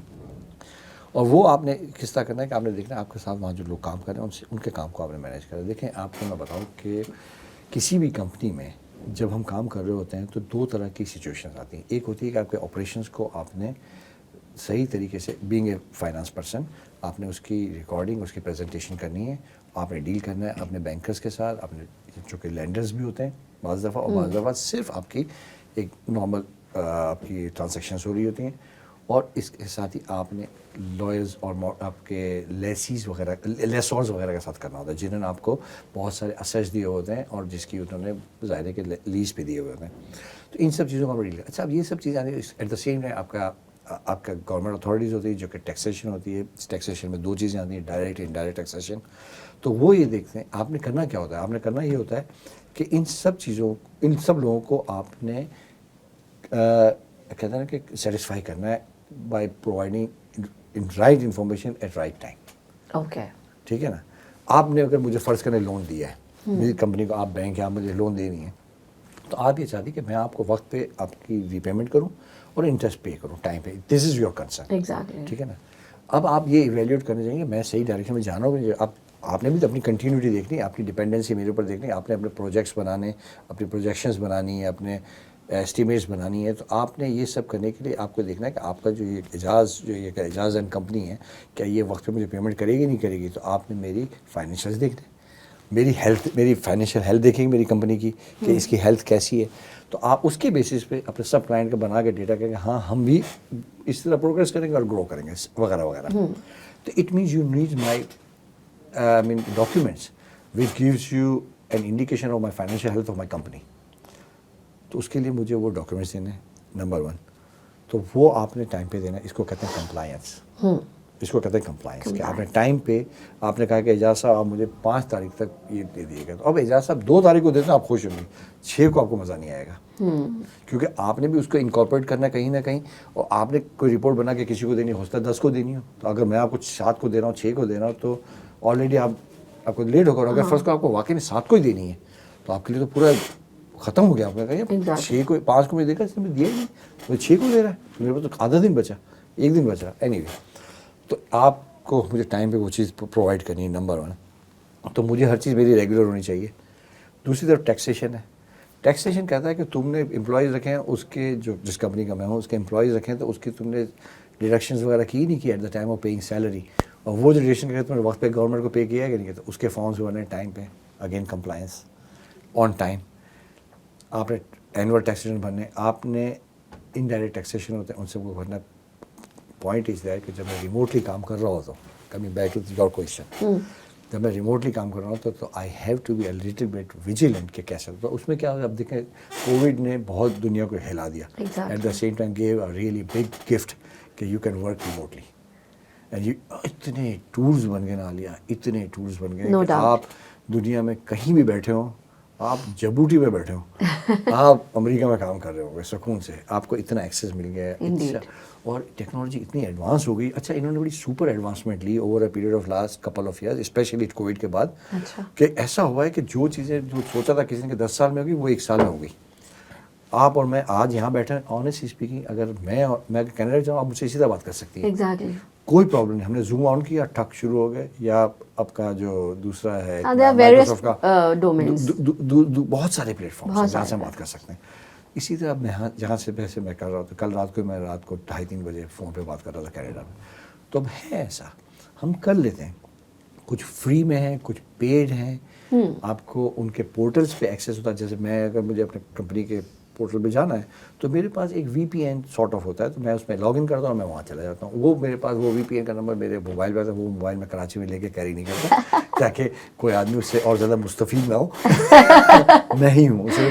اور وہ آپ نے کس طرح کرنا ہے کہ آپ نے دیکھنا ہے آپ کے ساتھ وہاں جو لوگ کام کر رہے ہیں ان کے کام کو آپ نے مینیج کرنا ہے. دیکھیں آپ کو میں بتاؤں کہ کسی بھی کمپنی میں جب ہم کام کر رہے ہوتے ہیں تو 2 طرح کی سچویشنز آتی ہیں. ایک ہوتی ہے کہ آپ کے آپریشنس کو آپ نے صحیح طریقے سے, بینگ اے فائنانس پرسن, آپ نے اس کی ریکارڈنگ, اس کی پریزنٹیشن کرنی ہے, آپ نے ڈیل کرنا ہے اپنے بینکرز کے ساتھ, اپنے جو کہ لینڈرز بھی ہوتے ہیں بعض دفعہ، اور بعض دفعہ صرف آپ کی ایک نارمل آپ کی ٹرانزیکشنس ہو رہی ہوتی ہیں، اور اس کے ساتھ ہی آپ نے لائرز اور آپ کے لیسیز وغیرہ لیسورز وغیرہ کے ساتھ کرنا ہوتا ہے، جنہوں نے آپ کو بہت سارے اسیٹس دیے ہوتے ہیں اور جس کی انہوں نے ظاہر ہے کہ لیز پہ دیے ہوئے ہوتے ہیں. تو ان سب چیزوں کا ڈیل. اچھا اب یہ سب چیزیں ایٹ دا سیم ٹائم آپ کا گورنمنٹ اتھارٹیز ہوتی ہے جو کہ ٹیکسیشن ہوتی ہے. ٹیکسیشن میں 2 چیزیں آتی ہیں، ڈائریکٹ انڈائریکٹ ٹیکسیشن. تو وہ یہ دیکھتے ہیں آپ نے کرنا کیا ہوتا ہے. آپ نے کرنا یہ ہوتا ہے کہ ان سب لوگوں کو آپ نے کہتے ہیں نا کہ سیٹسفائی کرنا ہے by providing right information at right time. Okay. ٹھیک ہے نا. آپ نے اگر مجھے فرض کرنے لون دیا ہے، میری کمپنی کو آپ بینک ہیں، آپ مجھے لون دینی ہے، تو آپ یہ چاہتی کہ میں آپ کو وقت پہ آپ کی ری پیمنٹ کروں اور انٹرسٹ پے کروں ٹائم پہ. دس از یور کنسرن. ایگزیکٹلی. ٹھیک ہے نا. اب آپ یہ ایویلیوٹ کرنے چاہیں گے میں صحیح ڈائریکشن میں جانا ہوگا. آپ نے بھی تو اپنی کنٹینیوٹی دیکھنی ہے، آپ کی ڈپینڈنسی میرے اوپر دیکھنی ہے. آپ نے اپنے پروجیکٹس بنانے، اپنی پروجیکشنز بنانی ہے، اپنے ایسٹیمیٹس بنانی ہے. تو آپ نے یہ سب کرنے کے لیے آپ کو دیکھنا ہے کہ آپ کا جو یہ اعجاز اینڈ کمپنی ہے، کیا یہ وقت پہ مجھے پیمنٹ کرے گی نہیں کرے گی. تو آپ نے میری فائنینشیلز دیکھنے، میری فائنینشیل ہیلتھ دیکھیں گے میری کمپنی کی کہ اس کی ہیلتھ کیسی ہے. تو آپ اس کے بیسس پہ اپنے سب کلائنٹ کا بنا کے ڈیٹا کہیں گے ہاں ہم بھی اس طرح پروگریس کریں گے اور گرو کریں گے وغیرہ وغیرہ. تو it means you need my documents which gives you an indication of my financial health of my company. تو اس کے لیے مجھے وہ ڈاکیومنٹس دینے ہیں نمبر 1. تو وہ آپ نے ٹائم پہ دینا ہے. اس کو کہتے ہیں کمپلائنس. اس کو کہتے ہیں کمپلائنس کہ آپ نے ٹائم پہ آپ نے کہا کہ اعجاز صاحب آپ مجھے 5 تاریخ تک یہ دے دیے گا. تو اب اعجاز صاحب 2 تاریخ کو دیتے ہیں آپ خوش ہوں گے، 6 کو آپ کو مزہ نہیں آئے گا. کیونکہ آپ نے بھی اس کو انکارپوریٹ کرنا ہے کہیں نہ کہیں، اور آپ نے کوئی رپورٹ بنا کے کسی کو دینی ہو سکتا ہے 10 کو دینی ہو. تو اگر میں آپ کو 7 کو دے رہا ہوں، 6 کو دے رہا ہوں، تو آلریڈی آپ کو لیٹ ہوگا. اور اگر فرض کو آپ کو واقعی میں 7 کو ہی دینی ہے تو آپ کے لیے تو پورا ختم ہو گیا. آپ نے کہا 6 کو 5 کو مجھے دے گا، اس نے دیا ہی نہیں، تو 6 کو دے رہا ہے، میرے پاس تو آدھا دن بچا، 1 دن بچا. اینی وے تو آپ کو مجھے ٹائم پہ وہ چیز پرووائڈ کرنی ہے نمبر 1. تو مجھے ہر چیز میری ریگولر ہونی چاہیے. دوسری طرف ٹیکسیشن ہے. ٹیکسیشن کہتا ہے کہ تم نے امپلائیز رکھے ہیں، اس کے جو جس کمپنی کا میں ہوں اس کے امپلائیز رکھے ہیں، تو اس کی تم نے ڈیڈکشنز وغیرہ کی نہیں کی at the time of paying salary. اور وہ جو ڈیڈکشن کرتے تم نے وقت پہ گورنمنٹ کو پے کیا ہے کہ نہیں کیا. اس کے فارمز بنے ٹائم پہ، اگین کمپلائنس آن ٹائم. آپ نے اینول ٹیکسیشن بھرنے، آپ نے انڈائریکٹ ٹیکسیشن ہوتے ہیں ان سے وہ بھرنا. پوائنٹ از دیٹ کہ جب میں ریموٹلی کام کر رہا ہوتا ہوں، coming back to your question, جب میں ریموٹلی کام کر رہا ہوں تو I have to be a little bit vigilant کہ کیسا. تو اس میں کیا ہوگا، اب دیکھیں کووڈ نے بہت دنیا کو ہلا دیا. At the same time gave a really big gift that you can work remotely. And اتنے ٹولز بن گئے نا عالیہ، اتنے ٹولز بن گئے کہ آپ دنیا میں کہیں بھی بیٹھے ہوں، آپ جبوٹی میں بیٹھے ہوں، آپ امریکہ میں کام کر رہے ہوں گے سکون سے، آپ کو اتنا ایکسیس مل گیا ہے. اور ٹیکنالوجی اتنی ایڈوانس ہو گئی. اچھا انہوں نے بڑی سپر ایڈوانسمنٹ لی over a period of last couple of years, especially covid کے بعد. کہ ایسا ہوا ہے کہ جو چیزیں جو سوچا تھا کسی نے کہ 10 سال میں ہوگی وہ 1 سال میں ہو گئی. آپ اور میں آج یہاں بیٹھے ہیں، آنیسٹلی اسپیکنگ اگر میں کینیڈا جاؤں آپ مجھ سے سیدھا بات کر سکتی ہیں. ایگزیکٹلی. کوئی پرابلم نہیں. ہم نے زوم آن کیا، ٹھک شروع ہو گئے. یا آپ کا جو دوسرا ہے مائیکروسافٹ کا ڈومینز، بہت سارے پلیٹ فارمس ہیں جہاں سے ہم بات کر سکتے ہیں. اسی طرح میں جہاں سے ویسے میں کر رہا تھا، کل رات کو میں رات کو 2:30-3 بجے فون پہ بات کر رہا تھا کینیڈا میں. تو اب ہے ایسا ہم کر لیتے ہیں. کچھ فری میں ہیں، کچھ پیڈ ہیں. آپ کو ان کے پورٹلز پہ ایکسیس ہوتا ہے. جیسے میں اگر مجھے اپنے کمپنی کے پورٹل پہ جانا ہے تو میرے پاس ایک وی پی این سارٹ آف ہوتا ہے. تو میں اس میں لاگ ان کرتا ہوں اور میں وہاں چلا جاتا ہوں. وہ میرے پاس وہ وی پی این کا نمبر میرے موبائل پہ ہے. وہ موبائل میں کراچی میں لے کے کیری نہیں کرتا تاکہ کوئی آدمی اس سے اور زیادہ مستفید نہ ہو. نہیں ہوں اسے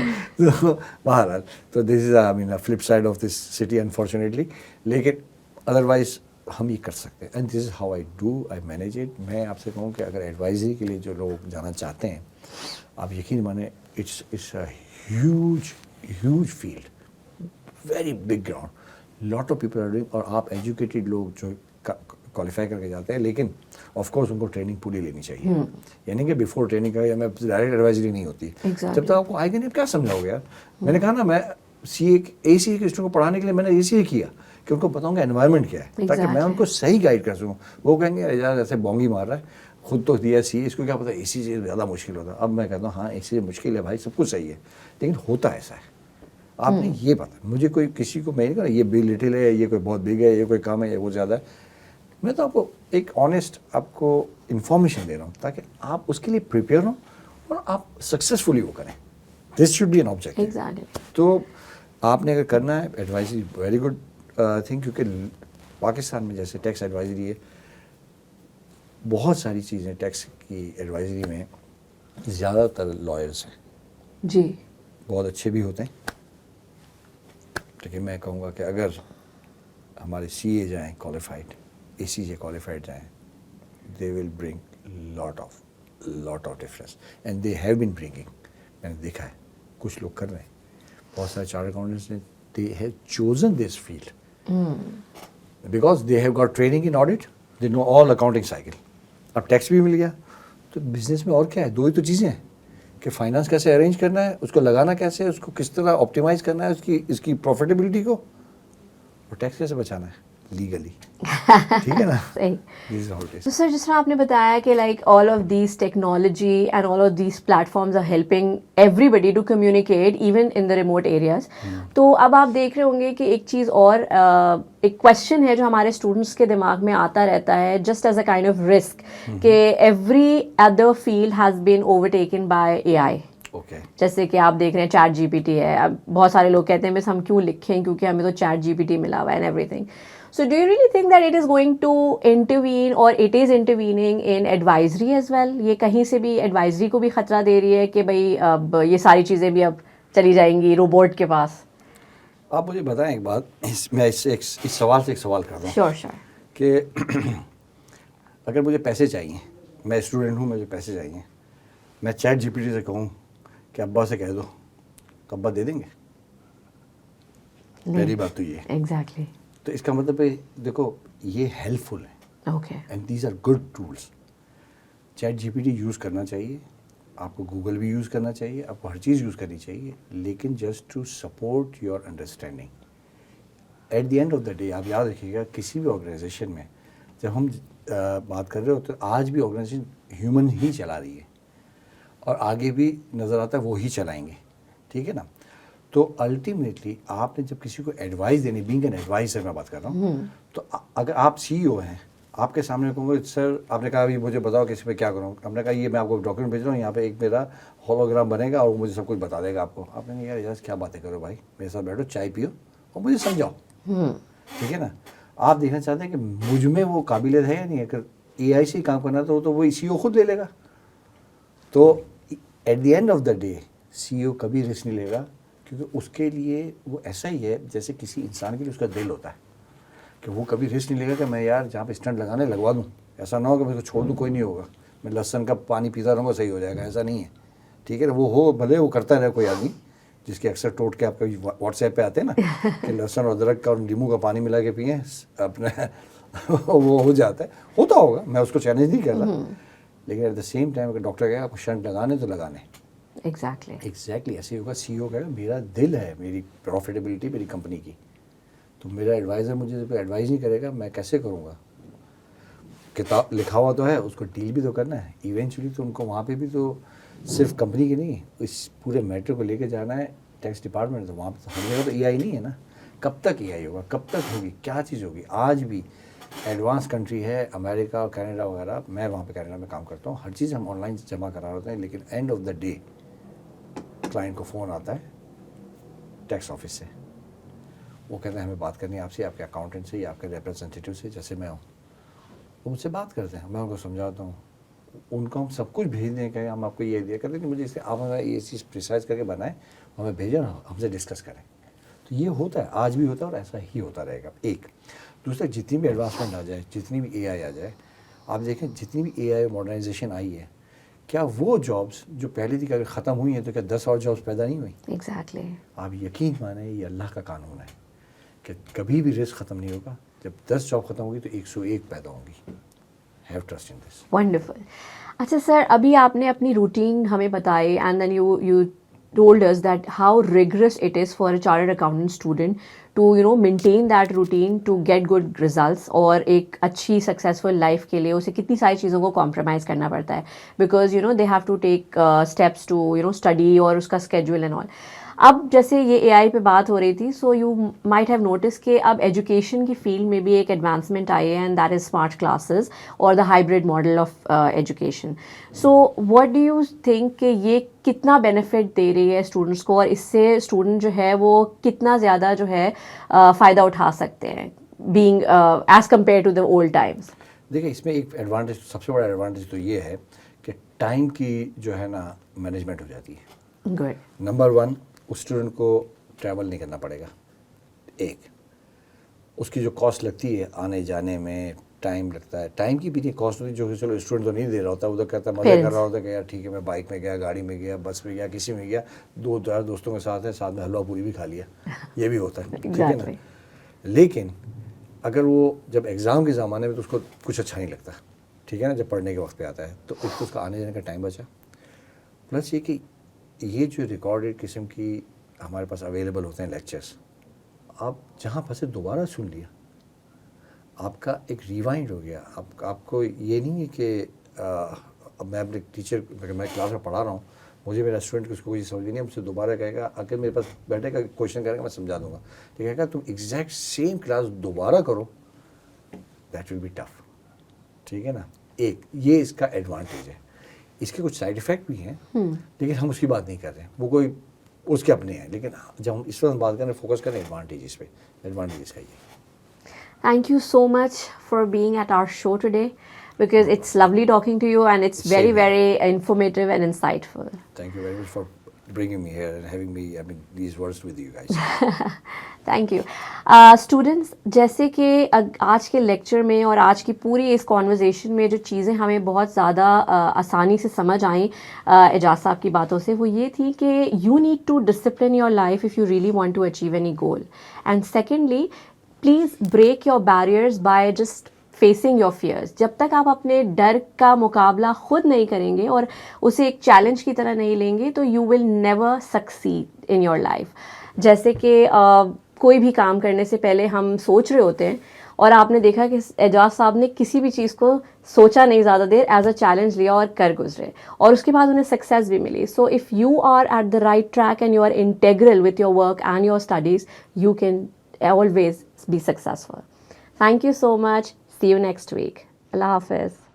بہرحال. تو this is flip side of this city unfortunately. لیکن ادروائز ہم یہ کر سکتے ہیں. And this is how I do I manage it. میں آپ سے کہوں کہ اگر ایڈوائزری کے لیے جو لوگ جانا چاہتے ہیں، آپ یقین مانیں it's a huge field, very big ground. Lot of people are doing. اور آپ ایجوکیٹڈ لوگ جو کوالیفائی کر کے جاتے ہیں، لیکن آف کورس ان کو ٹریننگ پوری لینی چاہیے. یعنی کہ بیفور ٹریننگ کا یا میں ڈائریکٹ ایڈوائزری نہیں ہوتی. جب تک آپ کو آئے گا نہیں کیا سمجھاؤ گے یار. میں نے کہا نا میں اے سی کے اسٹوڈنٹ کو پڑھانے کے لیے میں نے اسی لیے کیا کہ ان کو بتاؤں گا انوائرمنٹ کیا ہے، تاکہ میں ان کو صحیح گائڈ کر سکوں. وہ کہیں گے اعجاز ایسے بونگی مار رہا ہے، خود تو دیا سی اس کو کیا پتا اے سی سے زیادہ مشکل ہوتا ہے. اب میں کہتا ہوں ہاں اے سی سے مشکل ہے بھائی، سب کچھ صحیح ہے، لیکن ہوتا ایسا ہے. آپ نے یہ پتا مجھے کوئی کسی کو میں نہیں کہا یہ بگ لٹل ہے، یہ کوئی بہت بگ ہے، یہ کوئی کام ہے، یہ وہ زیادہ ہے. میں تو آپ کو ایک آنیسٹ آپ کو انفارمیشن دے رہا ہوں تاکہ آپ اس کے لیے پریپیئر ہوں اور آپ سکسیزفلی وہ کریں. This should be an objective. Exactly. تو آپ نے اگر کرنا ہے ایڈوائزری ویری گڈ تھنگ, کیونکہ پاکستان میں جیسے ٹیکس ایڈوائزری ہے, بہت ساری چیزیں ٹیکس کی ایڈوائزری میں زیادہ تر لائرس ہیں. جی. بہت اچھے بھی ہوتے ہیں, لیکن میں کہوں گا کہ اگر ہمارے سی اے جائیں کوالیفائڈ, اے سی جے کوالیفائڈ جائیں, they will bring lot of difference, and they have been bringing. میں نے دیکھا ہے کچھ لوگ کر رہے ہیں, بہت سارے چارٹرڈ اکاؤنٹنٹس نے they have chosen this field because they have got training in audit, they know all accounting cycle. اب ٹیکس بھی مل گیا, تو بزنس میں اور کیا ہے, دو ہی تو چیزیں ہیں کہ فائنانس کیسے ارینج کرنا ہے, اس کو لگانا کیسے ہے, اس کو کس طرح آپٹیمائز کرنا ہے, اس کی پروفیٹیبلٹی کو, اور ٹیکس کیسے بچانا ہے لیگلی. ٹھیک ہے نا. تو سر جس طرح آپ نے بتایا کہ like all of these technology and all of these platforms are helping everybody to communicate even in the remote areas. تو اب آپ دیکھ رہے ہوں گے کہ ایک چیز اور ایک کویشچن ہے جو ہمارے اسٹوڈنٹس کے دماغ میں آتا رہتا ہے just as a kind of risk, کہ every other field has been overtaken by A I. جیسے کہ آپ دیکھ رہے ہیں چیٹ جی پی ٹی ہے, اب بہت سارے لوگ کہتے ہیں بس ہم کیوں لکھیں کیونکہ ہمیں تو چیٹ جی پی ٹی ملا ہوا ہے and every thing. So do you really think that it is going to intervene or it is intervening in advisory as well? یہ کہیں سے بھی ایڈوائزری کو بھی خطرہ دے رہی ہے کہ بھائی اب یہ ساری چیزیں بھی اب چلی جائیں گی روبوٹ کے پاس. آپ مجھے بتائیں ایک بات, میں اس سوال سے ایک سوال کر رہا ہوں. Sure. کہ اگر مجھے پیسے چاہیے, میں اسٹوڈنٹ ہوں, مجھے پیسے چاہیے, میں چیٹ جی پی ٹی سے کہوں کہ ابا سے کہہ دو, تو ابا دے دیں گے؟ پہلی بات تو یہ. ایگزیکٹلی. تو اس کا مطلب ہے دیکھو یہ ہیلپ فل ہے, okay, and these are good tools. ChatGPT use کرنا چاہیے, آپ کو گوگل بھی یوز کرنا چاہیے, آپ کو ہر چیز یوز کرنی چاہیے, لیکن just to support your understanding. At the end of the day آپ یاد رکھیے گا, کسی بھی آرگنائزیشن میں جب ہم بات کر رہے ہوتے ہیں, آج بھی آرگنائزیشن ہیومن ہی چلا رہی ہے, اور آگے بھی نظر آتا ہے وہ ہی چلائیں گے. ٹھیک ہے نا. تو الٹیمیٹلی آپ نے جب کسی کو ایڈوائز دینی, بینگ این ایڈوائزر میں بات کر رہا ہوں, تو اگر آپ سی ای او ہیں, آپ کے سامنے کہوں گے سر آپ نے کہا ابھی مجھے بتاؤ کسی پہ کیا کروں, ہم نے کہا یہ میں آپ کو ڈاکیومنٹ بھیج رہا ہوں, یہاں پہ ایک میرا ہولوگرام بنے گا اور وہ مجھے سب کچھ بتا دے گا آپ کو. آپ نے کہا یار کیا باتیں کرو بھائی, میرے ساتھ بیٹھو, چائے پیو اور مجھے سمجھاؤ. ٹھیک ہے نا. آپ دیکھنا چاہتے ہیں کہ مجھ میں وہ قابلیت ہے یا نہیں, اگر اے آئی سے کام کرنا تو وہ سی ای او خود لے لے گا. تو at the end of the day C E O کبھی رسک نہیں لے گا, کیونکہ اس کے لیے وہ ایسا ہی ہے جیسے کسی انسان کے لیے اس کا دل ہوتا ہے, کہ وہ کبھی رسک نہیں لے گا کہ میں یار جہاں پہ اسٹنٹ لگانے لگوا دوں, ایسا نہ ہوگا میں اس کو چھوڑ دوں کوئی نہیں ہوگا, میں لہسن کا پانی پیتا رہوں گا صحیح ہو جائے گا, ایسا نہیں ہے. ٹھیک ہے نا. وہ ہو بھلے وہ کرتا رہے کوئی آدمی, جس کے اکثر ٹوٹ کے آپ کبھی واٹس ایپ پہ آتے ہیں نا کہ لہسن اور ادرک کا اور لیمو کا پانی ملا کے پئیں اپنے وہ ہو جاتا ہے, ہوتا ہوگا, میں اس کو چیلنج نہیں کر رہا, لیکن ایٹ دا سیم ٹائم اگر ڈاکٹر کہے آپ کو شنٹ لگانے تو لگانے. ایگزیکٹلی ایسے ہی ہوگا. سی ای او کہے گا میرا دل ہے میری پروفیٹیبلٹی میری کمپنی کی, تو میرا ایڈوائزر مجھے ایڈوائز نہیں کرے گا, میں کیسے کروں گا. کتاب لکھا ہوا تو ہے, اس کو ڈیل بھی تو کرنا ہے ایونچولی. تو ان کو وہاں پہ بھی تو صرف کمپنی کی نہیں, اس پورے میٹر کو لے کے جانا ہے ٹیکس ڈپارٹمنٹ. تو وہاں پہ ہر جگہ تو اے آئی نہیں ہے نا. کب تک اے آئی ہوگا, کب تک ہوگی, کیا چیز ہوگی. آج بھی ایڈوانس کنٹری ہے امریکہ اور کینیڈا وغیرہ, میں وہاں پہ کینیڈا میں کام کرتا ہوں, ہر چیز ہم آن لائن جمع کرا ہوتے ہیں, لیکن and of the day client کو فون آتا ہے ٹیکس آفس سے, وہ کہتے ہیں ہمیں بات کرنی ہے آپ سے, آپ کے اکاؤنٹنٹ سے یا آپ کے ریپرزنٹیٹیو سے, جیسے میں ہوں. وہ مجھ سے بات کرتے ہیں, میں ان کو سمجھاتا ہوں, ان کو ہم سب کچھ بھیج دیں کہ ہم آپ کو یہ دیا کرتے ہیں کہ مجھے اس سے آپ ہمیں یہ چیز پریسائز کر کے بنائیں, ہمیں بھیجیں نا, ہم سے ڈسکس کریں. تو یہ ہوتا ہے, آج بھی ہوتا ہے اور ایسا ہی ہوتا رہے گا. ایک دوسرا, جتنی بھی ایڈوانسمنٹ آ جائے, جتنی بھی اے آئی آ جائے, آپ دیکھیں جتنی بھی اے آئی ماڈرنائزیشن آئی ہے, کیا وہ جابس جو پہلے تھی کہ اگر ختم ہوئی ہیں تو کیا 10 اور جابس پیدا نہیں ہوئی؟ ایگزیکٹلی. آپ یقین مانیں یہ اللہ کا قانون ہے کہ کبھی بھی رزق ختم نہیں ہوگا. جب 10 جاب ختم ہوگی تو 101 پیدا ہوں گی. Have trust in this. Wonderful. اچھا سر, ابھی آپ نے اپنی روٹین ہمیں بتائی, and then you told us that how rigorous it is for a chartered accountant student to you know maintain that routine to get good results, اور ایک اچھی سکسیزفل لائف کے لیے اسے کتنی ساری چیزوں کو کمپرومائز کرنا پڑتا ہے, because you know they have to take steps to you know study اور اس کا اسکیجول اینڈ آل. اب جیسے یہ اے آئی پہ بات ہو رہی تھی, so you might have notice کہ اب ایجوکیشن کی فیلڈ میں بھی ایک ایڈوانسمنٹ آئی ہے, and that is smart classes اور the hybrid model of education. So what do you think کہ یہ کتنا بینیفٹ دے رہی ہے اسٹوڈنٹس کو, اور اس سے اسٹوڈنٹ جو ہے وہ کتنا زیادہ جو ہے فائدہ اٹھا سکتے ہیں being as compare to the old times? دیکھیں اس میں ایک ایڈوانٹیج, سب سے بڑا ایڈوانٹیج تو یہ ہے کہ ٹائم کی جو ہے نا مینجمنٹ ہو جاتی ہے. گڈ. نمبر ون, اس اسٹوڈنٹ کو ٹریول نہیں کرنا پڑے گا. ایک اس کی جو کاسٹ لگتی ہے آنے جانے میں, ٹائم لگتا ہے, ٹائم کی بھی نہیں کاسٹ ہوتی جو کہ چلو اسٹوڈنٹ تو نہیں دے رہا ہوتا, ادھر کہتا ہے مزہ کر رہا ہوتا ہے کہ یار ٹھیک ہے میں بائک میں گیا, گاڑی میں گیا, بس میں گیا, کسی میں گیا, دو چار دوستوں کے ساتھ ہے, ساتھ میں حلوہ پوری بھی کھا لیا, یہ بھی ہوتا ہے, ٹھیک ہے نا. لیکن اگر وہ جب ایگزام کے زمانے میں تو اس کو کچھ اچھا نہیں لگتا, ٹھیک ہے نا, جب پڑھنے کے وقت پہ آتا ہے تو اس کا آنے جانے کا ٹائم بچا. پلس یہ کہ یہ جو ریکارڈڈ قسم کی ہمارے پاس اویلیبل ہوتے ہیں لیکچرس, آپ جہاں پھنسے دوبارہ سن لیا, آپ کا ایک ریوائنڈ ہو گیا. آپ کو یہ نہیں ہے کہ اب میں اپنے ٹیچر, میں کلاس میں پڑھا رہا ہوں, مجھے میرا اسٹوڈنٹ اس کو کوئی سمجھ نہیں ہے, مجھ سے دوبارہ کہے گا, اگر میرے پاس بیٹھے گا کویشچن کرے گا میں سمجھا دوں گا, تو کہے گا تم ایگزیکٹ سیم کلاس دوبارہ کرو, دیٹ ول بی ٹف, ٹھیک ہے نا. ایک یہ اس کا ایڈوانٹیج ہے. اس کے کچھ سائڈ افیکٹ بھی ہیں لیکن ہم اس کی بات نہیں کر رہے ہیں, وہ کوئی اس کے اپنے ہیں, لیکن جب ہم اس وقت بات کریں فوکس کریں ایڈوانٹیجز پہ, ایڈوانٹیجز کا یہ. Thank you so much for being at our show today, because it's lovely talking to you and it's very, Same. very informative and insightful. Thank you very much for bringing me here and having me, these words with you guys. Thank you. Students, جیسے کہ آج کے lecture میں اور آج کی پوری اس conversation میں جو چیزیں ہمیں بہت زیادہ آسانی سے سمجھ آئیں اعجاز صاحب کی باتوں سے, وہ یہ تھی کہ you need to discipline your life if you really want to achieve any goal. And secondly, please break your barriers by just facing your fears. جب تک آپ اپنے ڈر کا مقابلہ خود نہیں کریں گے اور اسے ایک چیلنج کی طرح نہیں لیں گے, تو you will never succeed in your life. جیسے کہ کوئی بھی کام کرنے سے پہلے ہم سوچ رہے ہوتے ہیں, اور آپ نے دیکھا کہ اعجاز صاحب نے کسی بھی چیز کو سوچا نہیں زیادہ دیر, ایز اے چیلنج لیا اور کر گزرے, اور اس کے بعد انہیں سکسیز بھی ملی. So if you are at the right track and you are integral with your work and your studies, you can always be successful. Thank you so much. See you next week. Allah Hafiz.